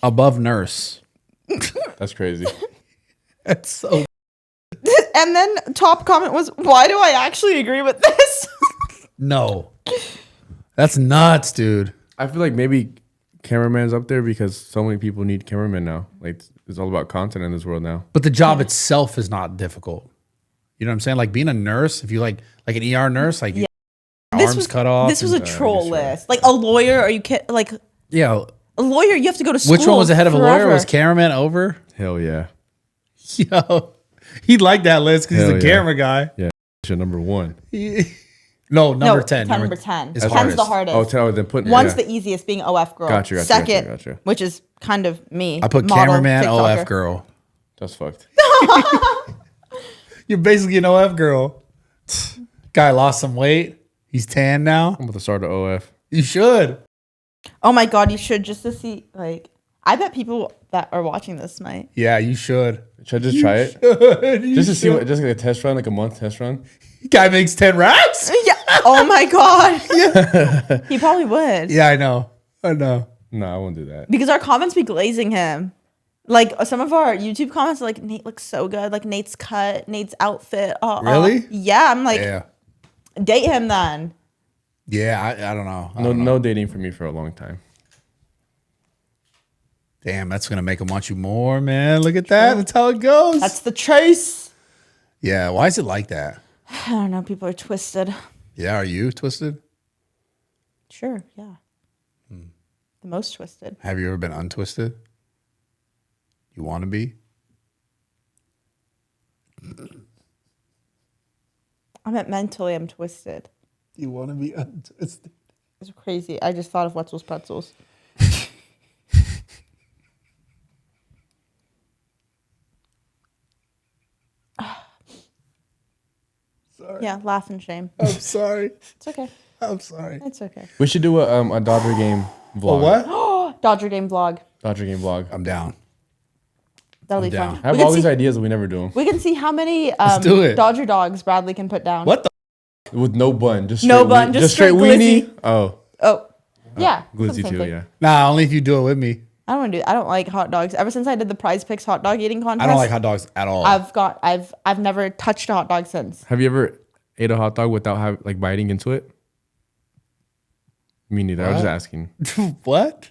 Above nurse. That's crazy. That's so. And then top comment was, why do I actually agree with this? No. That's nuts, dude. I feel like maybe cameraman's up there because so many people need cameramen now. Like it's all about content in this world now. But the job itself is not difficult. You know what I'm saying? Like being a nurse, if you like an ER nurse, like your arms cut off. This was a and- troll list. Like a lawyer, are you kidding? Like, Yeah. A lawyer, you have to go to school. Which one was ahead of a lawyer? forever. Was cameraman over? Hell yeah. Yo, he'd like that list because he's Hell a yeah. camera guy. Yeah. Shit, number one. No, number 10. Number 10. is 10's hardest. the hardest. Oh, tell then put. One's yeah. the easiest, being OF girl. Gotcha. Second, Gotcha. which is kind of me. I put model, cameraman, TikToker. OF girl. That's fucked. You're basically an OF girl. Guy lost some weight. He's tan now. I'm about to start the OF. You should. Oh my god, you should, just to see. Like, I bet people that are watching this might. Yeah, you should. Should I just try it? You Just to see should. what, just like a test run, like a month test run. Guy makes 10 racks? Yeah. Oh my god. He probably would. Yeah, I know. No. No, I won't do that. Because our comments be glazing him. Like, some of our YouTube comments are like, Nate looks so good. Like, Nate's cut, Nate's outfit. Really? Yeah, I'm like, Yeah. date him then. Yeah, I don't know. No dating for me for a long time. Damn, that's going to make him want you more, man. Look at that. That's how it goes. That's the chase. Yeah, why is it like that? I don't know. People are twisted. Yeah, are you twisted? Sure, yeah. The most twisted. Have you ever been untwisted? You want to be? I meant mentally, I'm twisted. You want to be untwisted? It's crazy. I just thought of Wetzel's Pretzels. Sorry. Yeah, laugh and shame. I'm sorry. It's okay. I'm sorry. It's okay. We should do a Dodger game vlog. What? Dodger game vlog. Dodger game vlog. I'm down. That'll be down. fun. I have We can all these see- ideas, but we never do them. We can see how many do it. Dodger dogs Bradley can put down. What the? With no bun, just No straight bun, just straight weenie. glizzy. Oh, Oh, yeah. glizzy same too. thing. Yeah. Nah, only if you do it with me. I don't want to do. I don't like hot dogs. Ever since I did the Prize Picks hot dog eating contest, I don't like hot dogs at all. I've never touched a hot dog since. Have you ever ate a hot dog without like biting into it? Me neither. I was just asking. What?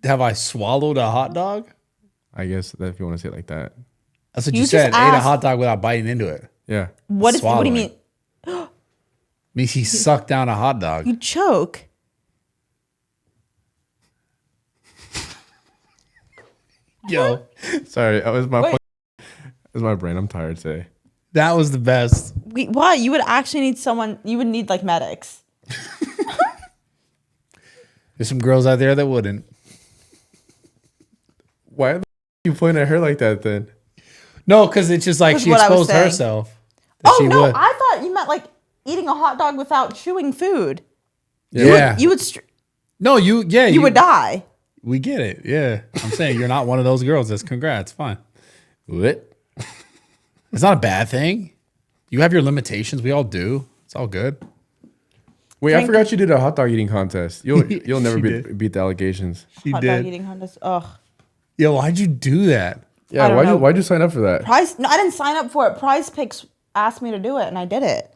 Have I swallowed a hot dog? I guess that if you want to say it like that. That's what You you, just said. Ate a asked- hot dog without biting into it. Yeah. What do you Swallowing. mean? Means he sucked down a hot dog. You choke. Yo, Sorry, that was my. Wait. It was my brain. I'm tired today. that was the best. Why? You would actually need someone. You would need like medics. There's some girls out there that wouldn't. Why are you pointing at her like that then? No, because it's just like That's she what I was exposed saying. herself. That Oh she no! would. I thought you meant like eating a hot dog without chewing food. Yeah. You would. No, you would die. We get it. Yeah. I'm saying you're not one of those girls. That's congrats. Fine. What? It's not a bad thing. You have your limitations. We all do. It's all good. Wait, I forgot you did a hot dog eating contest. You'll never She did. beat the allegations. She Hot did. dog eating contest. Ugh. Yo, why'd you do that? Yeah, don't know. why'd you sign up for that? Prize. No, I didn't sign up for it. Prize Picks asked me to do it, and I did it.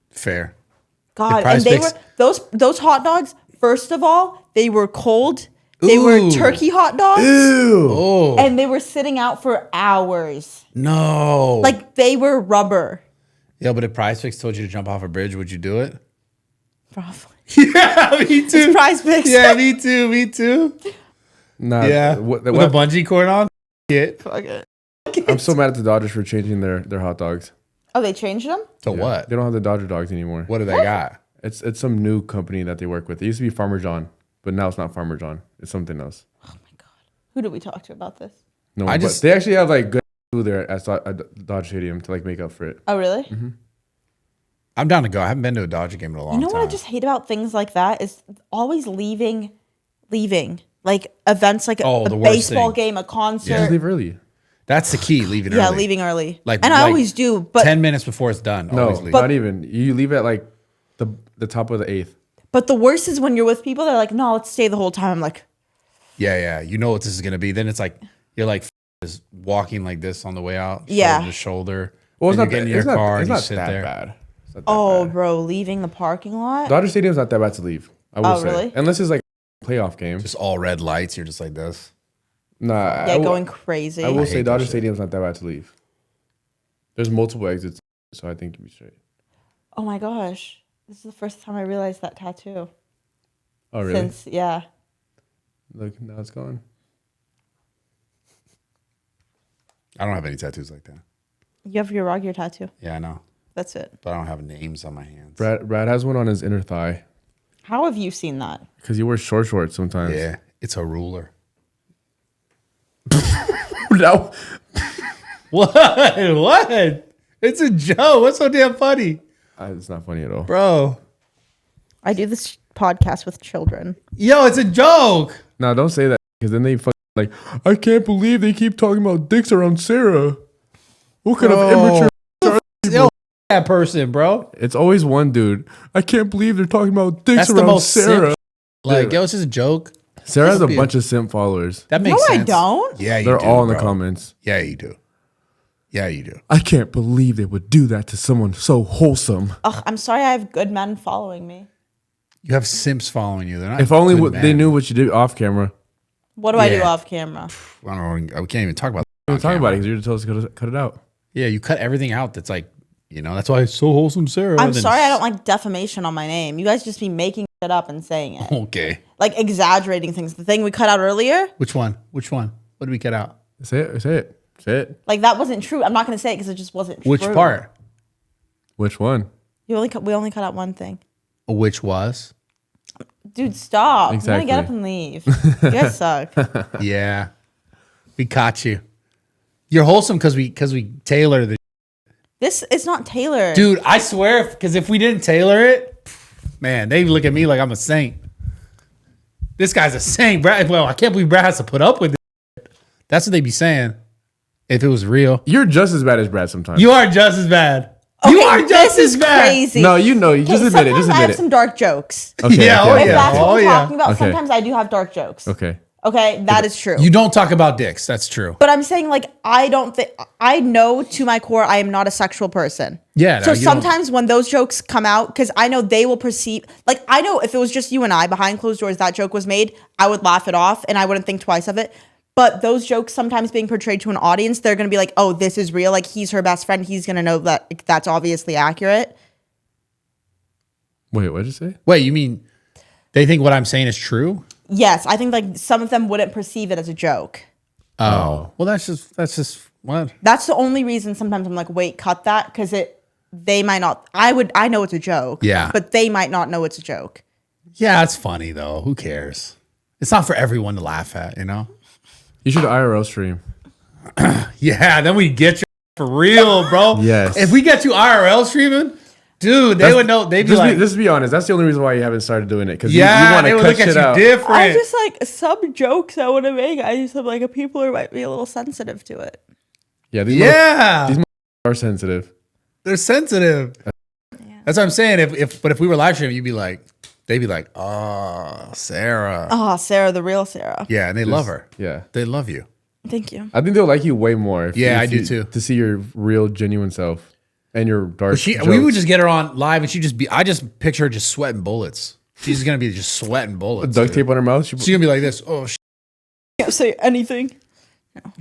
Fair. God, Prize and they Picks- were those hot dogs. First of all, they were cold. They were Ooh. turkey hot dogs, Oh, and they were sitting out for hours. no. Like they were rubber. yeah, but if Prize Picks told you to jump off a bridge, would you do it? Probably. Yeah, me too. Prize Picks. Yeah, me too. Me too. Nah, Yeah. What, With a bungee cord on? It. Fuck it. I'm so mad at the Dodgers for changing their hot dogs. Oh, they changed them? To what? They don't have the Dodger dogs anymore. What do they got? It's some new company that they work with. It used to be Farmer John, but now it's not Farmer John. It's something else. Who did we talk to about this? No, I but just- they actually have like good food there at Dodger Stadium to like make up for it. Oh, really? I'm down to go. I haven't been to a Dodger game in a long You know time. what I just hate about things like that is always leaving. Like events like Oh, a the worst baseball thing. game, a concert. Just leave early. That's the key, leaving Yeah, early. leaving early. Like- and I like always do, but 10 minutes before it's done. No, Always leave. not even. You leave at like the top of the eighth. but the worst is when you're with people that are like, no, let's stay the whole time. I'm like, Yeah. You know what this is going to be. Then it's like, you're like just walking like this on the way out. Yeah. Shoulder to shoulder. Well, it's Then not. you get in your It's not, car it's and you not sit that there. bad. It's not that oh, bad. bro, leaving the parking lot. Dodger Stadium's not that bad to leave. I will Oh, say. really? Unless it's like a playoff game. Just all red lights. You're just like this. Nah. Yeah, going crazy. I will I say hate that Dodger shit. Stadium's not that bad to leave. There's multiple exits, so I think you'll be straight. Oh my gosh, this is the first time I realized that tattoo. Oh really? Since yeah, Look, now it's gone. I don't have any tattoos like that. You have your Rogier tattoo. Yeah, I know. That's it. But I don't have names on my hands. Brad has one on his inner thigh. How have you seen that? Because he wears shorts sometimes. Yeah, it's a ruler. No. What? What? It's a joke. What's so damn funny? It's not funny at all. Bro. I do this podcast with children. Yo, it's a joke. No, don't say that. Because then they fucking like, I can't believe they keep talking about dicks around Sarah. What kind of immature... Yo, that person, bro. It's always one dude. I can't believe they're talking about dicks That's the around most Sarah. simp. Like, yo, it's just a joke. Sarah has a be bunch of simp followers. That makes No, sense. I don't. Yeah, you They're do, all in the bro. comments. Yeah, you do. Yeah, you do. I can't believe they would do that to someone so wholesome. Ugh, I'm sorry I have good men following me. You have simps following you. They're not If only good they men. knew what you did off camera. What do I do Yeah. off camera? I don't know. We can't even talk about We that. don't talk about it because you're told us to cut it out. Yeah, you cut everything out. That's like, you know, that's why it's so wholesome, Sarah. I'm Then sorry I don't like defamation on my name. You guys just be making it up and saying it. Okay. Like exaggerating things. The thing we cut out earlier, Which one? Which one? What did we cut out? Say it. Say it. Say it. like that wasn't true. I'm not going to say it because it just wasn't true. Which part? Which one? We only cut out one thing. Which was? Dude, stop. Exactly. I'm going to get up and leave. You guys suck. Yeah. We caught you. You're wholesome because we tailor the This is not tailored. dude. I swear, because if we didn't tailor it, man, they look at me like I'm a saint. This guy's a saint, Brad. Well, I can't believe Brad has to put up with it. That's what they be saying. If it was real, You're just as bad as Brad sometimes. you are just as bad. Okay, you are just this is as bad. crazy. No, you know. You just admit it. Sometimes Just I have admit it. some dark jokes. Okay, Yeah, okay, oh If okay. yeah. that's what we're yeah. talking about, Okay. sometimes I do have dark jokes. Okay. Okay, that is true. You don't talk about dicks. That's true. But I'm saying, like, I don't think, I know to my core I am not a sexual person. Yeah. So no, you don't- sometimes when those jokes come out, because I know they will perceive, like, I know if it was just you and I behind closed doors, that joke was made, I would laugh it off and I wouldn't think twice of it. But those jokes sometimes being portrayed to an audience, they're going to be like, oh, this is real. Like, he's her best friend. He's going to know that like, that's obviously accurate. Wait, what did you say? Wait, you mean they think what I'm saying is true? Yes, I think, like, some of them wouldn't perceive it as a joke. Oh, well, that's just what? That's the only reason sometimes I'm like, wait, cut that, because they might not. I know it's a joke. Yeah. But they might not know it's a joke. Yeah, it's funny though. Who cares? It's not for everyone to laugh at, you know. You should IRL stream. Yeah, then we get you for real, bro. Yes. If we get you IRL streaming, dude, they would know. They'd be like, Just be honest. That's the only reason why you haven't started doing it. Because yeah, you want they to would cut look at shit you out. different. I just like some jokes I want to make. I just have like people might be a little sensitive to it. Yeah. these Are sensitive. they're sensitive. That's what I'm saying. If we were live streaming, they'd be like, oh, Sarah. Oh, Sarah, the real Sarah. Yeah, and they love her. Yeah. They love you. Thank you. I think they'll like you way more. I do too. To see your real, genuine self and your dark. We jokes. would just get her on live, and I just picture her just sweating bullets. She's gonna be just sweating bullets. duct dude. tape on her mouth. She's gonna be like this. Oh, Can't say anything.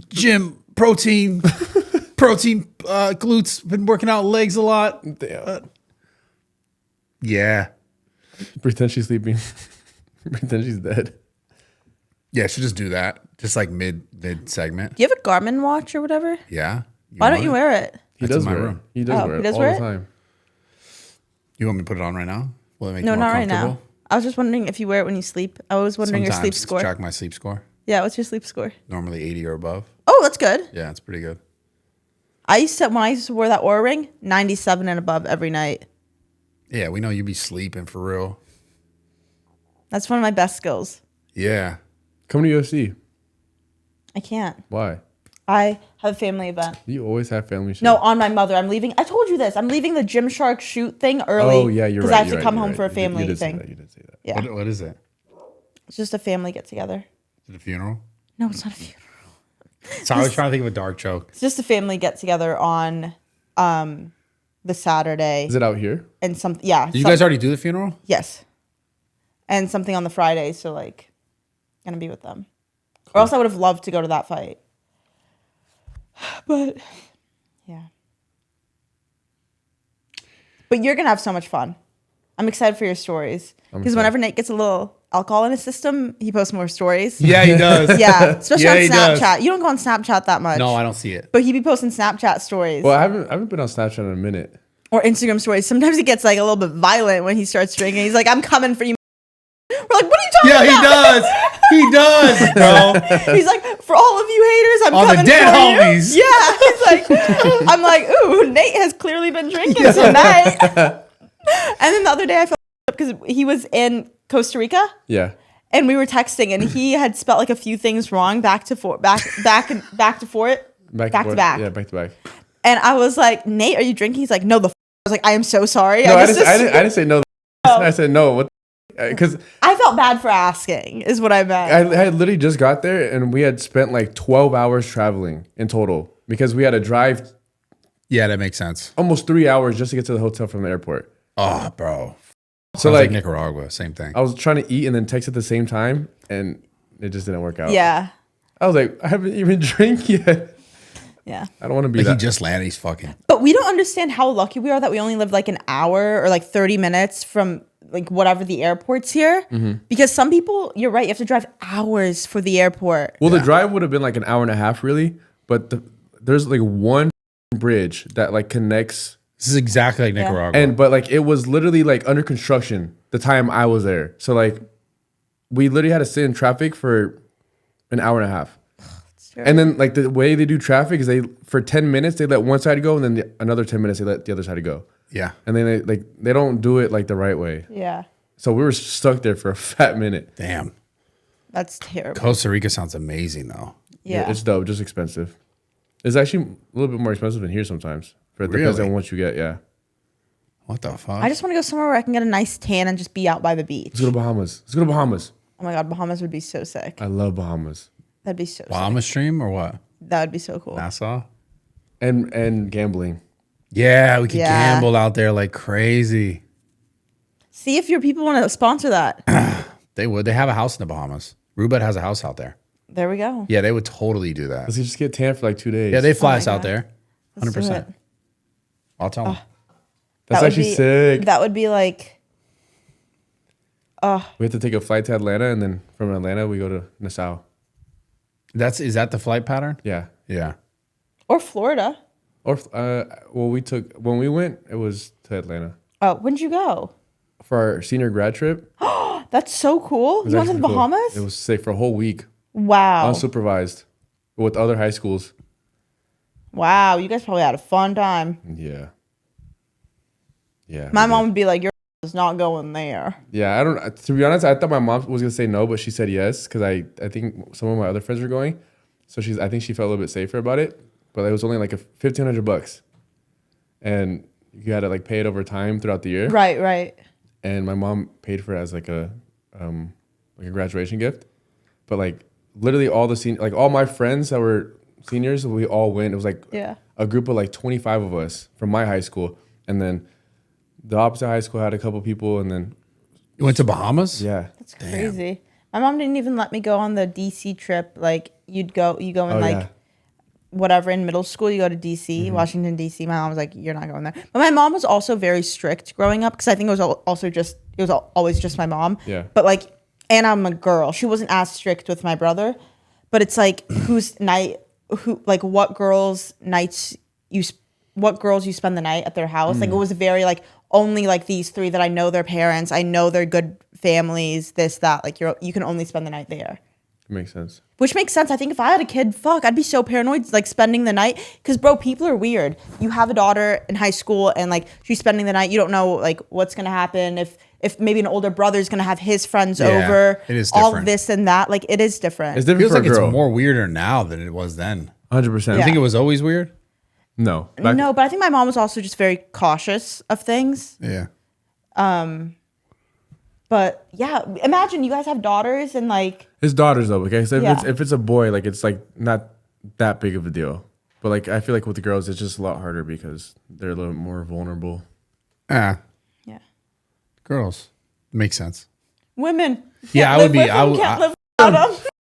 gym protein, glutes. Been working out legs a lot. Yeah, Pretend she's sleeping. Pretend she's dead. yeah. She'll just do that, just like mid segment. Do you have a Garmin watch or whatever? Yeah. Why don't you wear it? He That's does in my wear room. it. He does Oh, wear he it does all wear the it? time. You want me to put it on right now? Will it make No, you more not right now. comfortable? I was just wondering if you wear it when you sleep. I was wondering your sleep Sometimes score. Track my sleep score. Yeah, what's your sleep score? Normally 80 or above. Oh, that's good. Yeah, it's pretty good. When I used to wear that Oura ring, 97 and above every night. Yeah, we know you be sleeping for real. That's one of my best skills. Yeah. Come to UFC. I can't. Why? I have a family event. You always have family shit. No, on my mother. I'm leaving. I told you this. I'm leaving the Gymshark shoot thing early. Oh yeah, you're right. Because I have you're to right, come you're home right. for a You family did say thing. that, you did say that. Yeah, What is it? it's just a family get together. Is it a funeral? No, it's not a funeral. So I was trying to think of a dark joke. It's just a family get together on the Saturday Is it out here? and some. Yeah. Did you guys already do the funeral? Yes. And something on the Friday, so like, gonna be with them. Or else I would have loved to go to that fight. But yeah. But you're gonna have so much fun. I'm excited for your stories because whenever Nate gets a little alcohol in his system, he posts more stories. Yeah, he does. Yeah, especially Yeah, on he does. Snapchat. You don't go on Snapchat that much. No, I don't see it. But he be posting Snapchat stories Well, I haven't been on Snapchat in a minute. or Instagram stories. Sometimes he gets like a little bit violent when he starts drinking. He's like, "I'm coming for you." We're like, "What are you talking Yeah, about?" he does. He does, bro. He's like, "For all of you haters, I'm All the coming dead for homies. you." Yeah, he's like, I'm like, "Ooh, Nate has clearly been drinking tonight." And then the other day, I felt because he was in Costa Rica. Yeah. And we were texting, and he had spelled like a few things wrong, back to back. Yeah, back to back. And I was like, "Nate, are you drinking?" He's like, "No, the." I was like, "I am so sorry." No, I didn't say no. I said no. What? Because I felt bad for asking, is what I meant. I had literally just got there and we had spent like 12 hours traveling in total because we had to drive Yeah, that makes sense. almost 3 hours just to get to the hotel from the airport. Oh, bro. So Sounds like Nicaragua, same thing. I was trying to eat and then text at the same time and it just didn't work out. Yeah, I was like, I haven't even drank yet. yeah. I don't want to be Like that. he just landed. He's fucking. But we don't understand how lucky we are that we only live like an hour or like 30 minutes from like whatever the airport's here. Because some people, you're right, you have to drive hours for the airport. Well, the drive would have been like an hour and a half really, but there's like one bridge that like connects This is exactly like Nicaragua. but like it was literally like under construction the time I was there. So like we literally had to sit in traffic for an hour and a half. And then like the way they do traffic is they for 10 minutes they let one side go and then another 10 minutes they let the other side go. yeah. And then they don't do it like the right way. Yeah, So we were stuck there for a fat minute. Damn. that's terrible. Costa Rica sounds amazing though. Yeah. It's dope, just expensive. It's actually a little bit more expensive than here sometimes. For it depends Really? on what you get, yeah. What the fuck? I just want to go somewhere where I can get a nice tan and just be out by the beach. Let's go to Bahamas. Let's go to Bahamas. Oh my God, Bahamas would be so sick. I love Bahamas. That'd be so sick. Bahama Stream or what? That would be so cool. Nassau? And gambling. Yeah, we could Yeah. gamble out there like crazy. See if your people want to sponsor that. They would. They have a house in the Bahamas. Rubet has a house out there. There we go. Yeah, they would totally do that. Let's just get tan for like 2 days. Yeah, they fly my us out God. there. Let's do 100%. it. I'll tell them. That's That would actually be- sick. That would be like, We have to take a flight to Atlanta and then from Atlanta we go to Nassau. Is that the flight pattern? Yeah. Yeah. or Florida. Or when we went, it was to Atlanta. Oh, when'd you go? For our senior grad trip. That's so cool. It was You went to actually the cool. Bahamas? It was sick for a whole week. Wow. Unsupervised. With other high schools. Wow. You guys probably had a fun time. Yeah. Yeah. My we mom did. would be like, "Your is not going there." Yeah, I don't. To be honest, I thought my mom was gonna say no, but she said yes because I think some of my other friends were going, so I think she felt a little bit safer about it. But it was only like $1,500, and you had to like pay it over time throughout the year. Right, right. And my mom paid for it as like a graduation gift, but like literally all my friends that were seniors, we all went. It was like Yeah. a group of like 25 of us from my high school, and then the opposite high school had a couple people, and then You went to Bahamas? yeah. That's crazy. My mom didn't even let me go on the DC trip. Like you go in like whatever in middle school, you go to DC, Washington DC. My mom was like, "You're not going there." But my mom was also very strict growing up because I think it was always just my mom. Yeah. But like, and I'm a girl. She wasn't as strict with my brother, but it's like what girls you spend the night at their house. Like it was very like only like these three that I know their parents, I know they're good families, this, that, like you can only spend the night there. It makes sense. Which makes sense. I think if I had a kid, I'd be so paranoid like spending the night. Cause bro, people are weird. You have a daughter in high school and like she's spending the night. You don't know like what's gonna happen if maybe an older brother's gonna have his friends over. It is all different. this and that. Like it is different. It's different Feels for like a girl. it's more weirder now than it was then. 100%. You think it was always weird? No. No, but I think my mom was also just very cautious of things. Yeah. But yeah, imagine you guys have daughters and like His daughters though, okay? So Yeah. if it's a boy, like it's like not that big of a deal. But like I feel like with the girls, it's just a lot harder because they're a little more vulnerable. Ah, yeah, girls. Makes sense. women. Yeah, Can't I would live be- with I them, would- can't I- live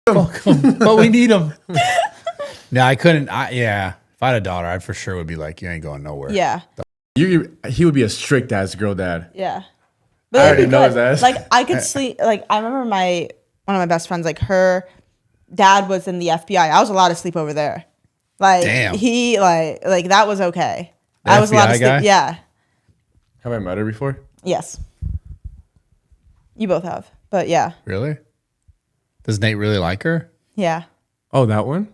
without them. But we need them. No, I couldn't. If I had a daughter, I for sure would be like, you ain't going nowhere. Yeah, He would be a strict ass girl dad. yeah. But I it'd already be know good. his ass. Like I could sleep. Like I remember one of my best friends. Like her dad was in the FBI. I was allowed to sleep over there. Like Damn. he like that was okay. The I was allowed to FBI sleep. guy? Yeah. Have I met her before? Yes. You both have. But yeah. Really? Does Nate really like her? Yeah. Oh, that one?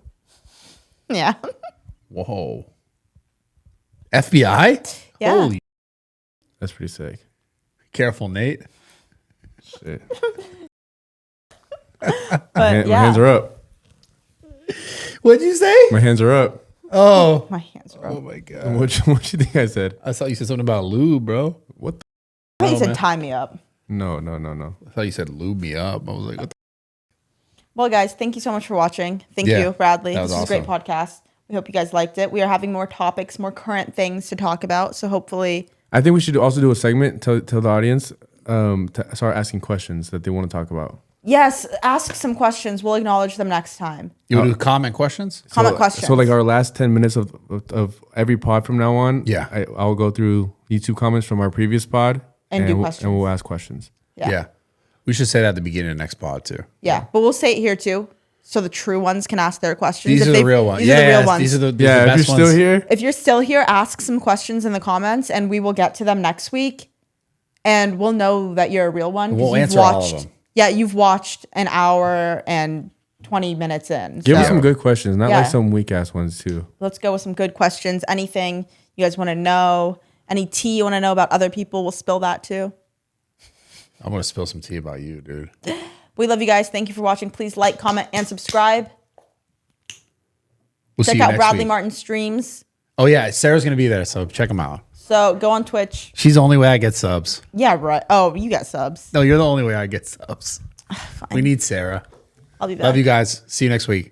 Yeah. Whoa. FBI? Yeah. Holy That's pretty sick. careful, Nate. Shit. But My yeah. hands are up. What'd you say? My hands are up. Oh. My hands are Oh up. my God. What you think I said? I thought you said something about lube, bro. What the? I thought you Oh, said man. tie me up. No. I thought you said lube me up. I was like, what the? Well, guys, thank you so much for watching. Thank Yeah, you, Bradley. that This was was a great awesome. podcast. We hope you guys liked it. We are having more topics, more current things to talk about. So hopefully, I think we should also do a segment to the audience to start asking questions that they want to talk about. yes, ask some questions. We'll acknowledge them next time. You want to do comment questions? Comment So- questions. So like our last 10 minutes of every pod from now on, Yeah. I'll go through YouTube comments from our previous pod And do we'll- questions. and we'll ask questions. Yeah. We should say that at the beginning of next pod too. Yeah, but we'll say it here too, so the true ones can ask their questions. These If are the they've- real ones. These are the real ones. These are the Yeah, if you're best still ones. here, If you're still here, ask some questions in the comments, and we will get to them next week, and we'll know that you're a real one. 'cause We'll you've answer all of watched- them. Yeah, you've watched an hour and 20 minutes in. give us so some good questions, not Yeah. like some weak ass ones too. Let's go with some good questions. Anything you guys want to know, any tea you want to know about other people, we'll spill that too. I'm gonna spill some tea about you, dude. We love you guys. Thank you for watching. Please like, comment, and subscribe. We'll see Check you out next Bradley week. Martyn streams. Oh yeah, Sarah's gonna be there, so check them out. So go on Twitch. She's the only way I get subs. Yeah, right. Oh, you got subs. No, you're the only way I get subs. We need Sarah. I'll be back. Love you guys. See you next week.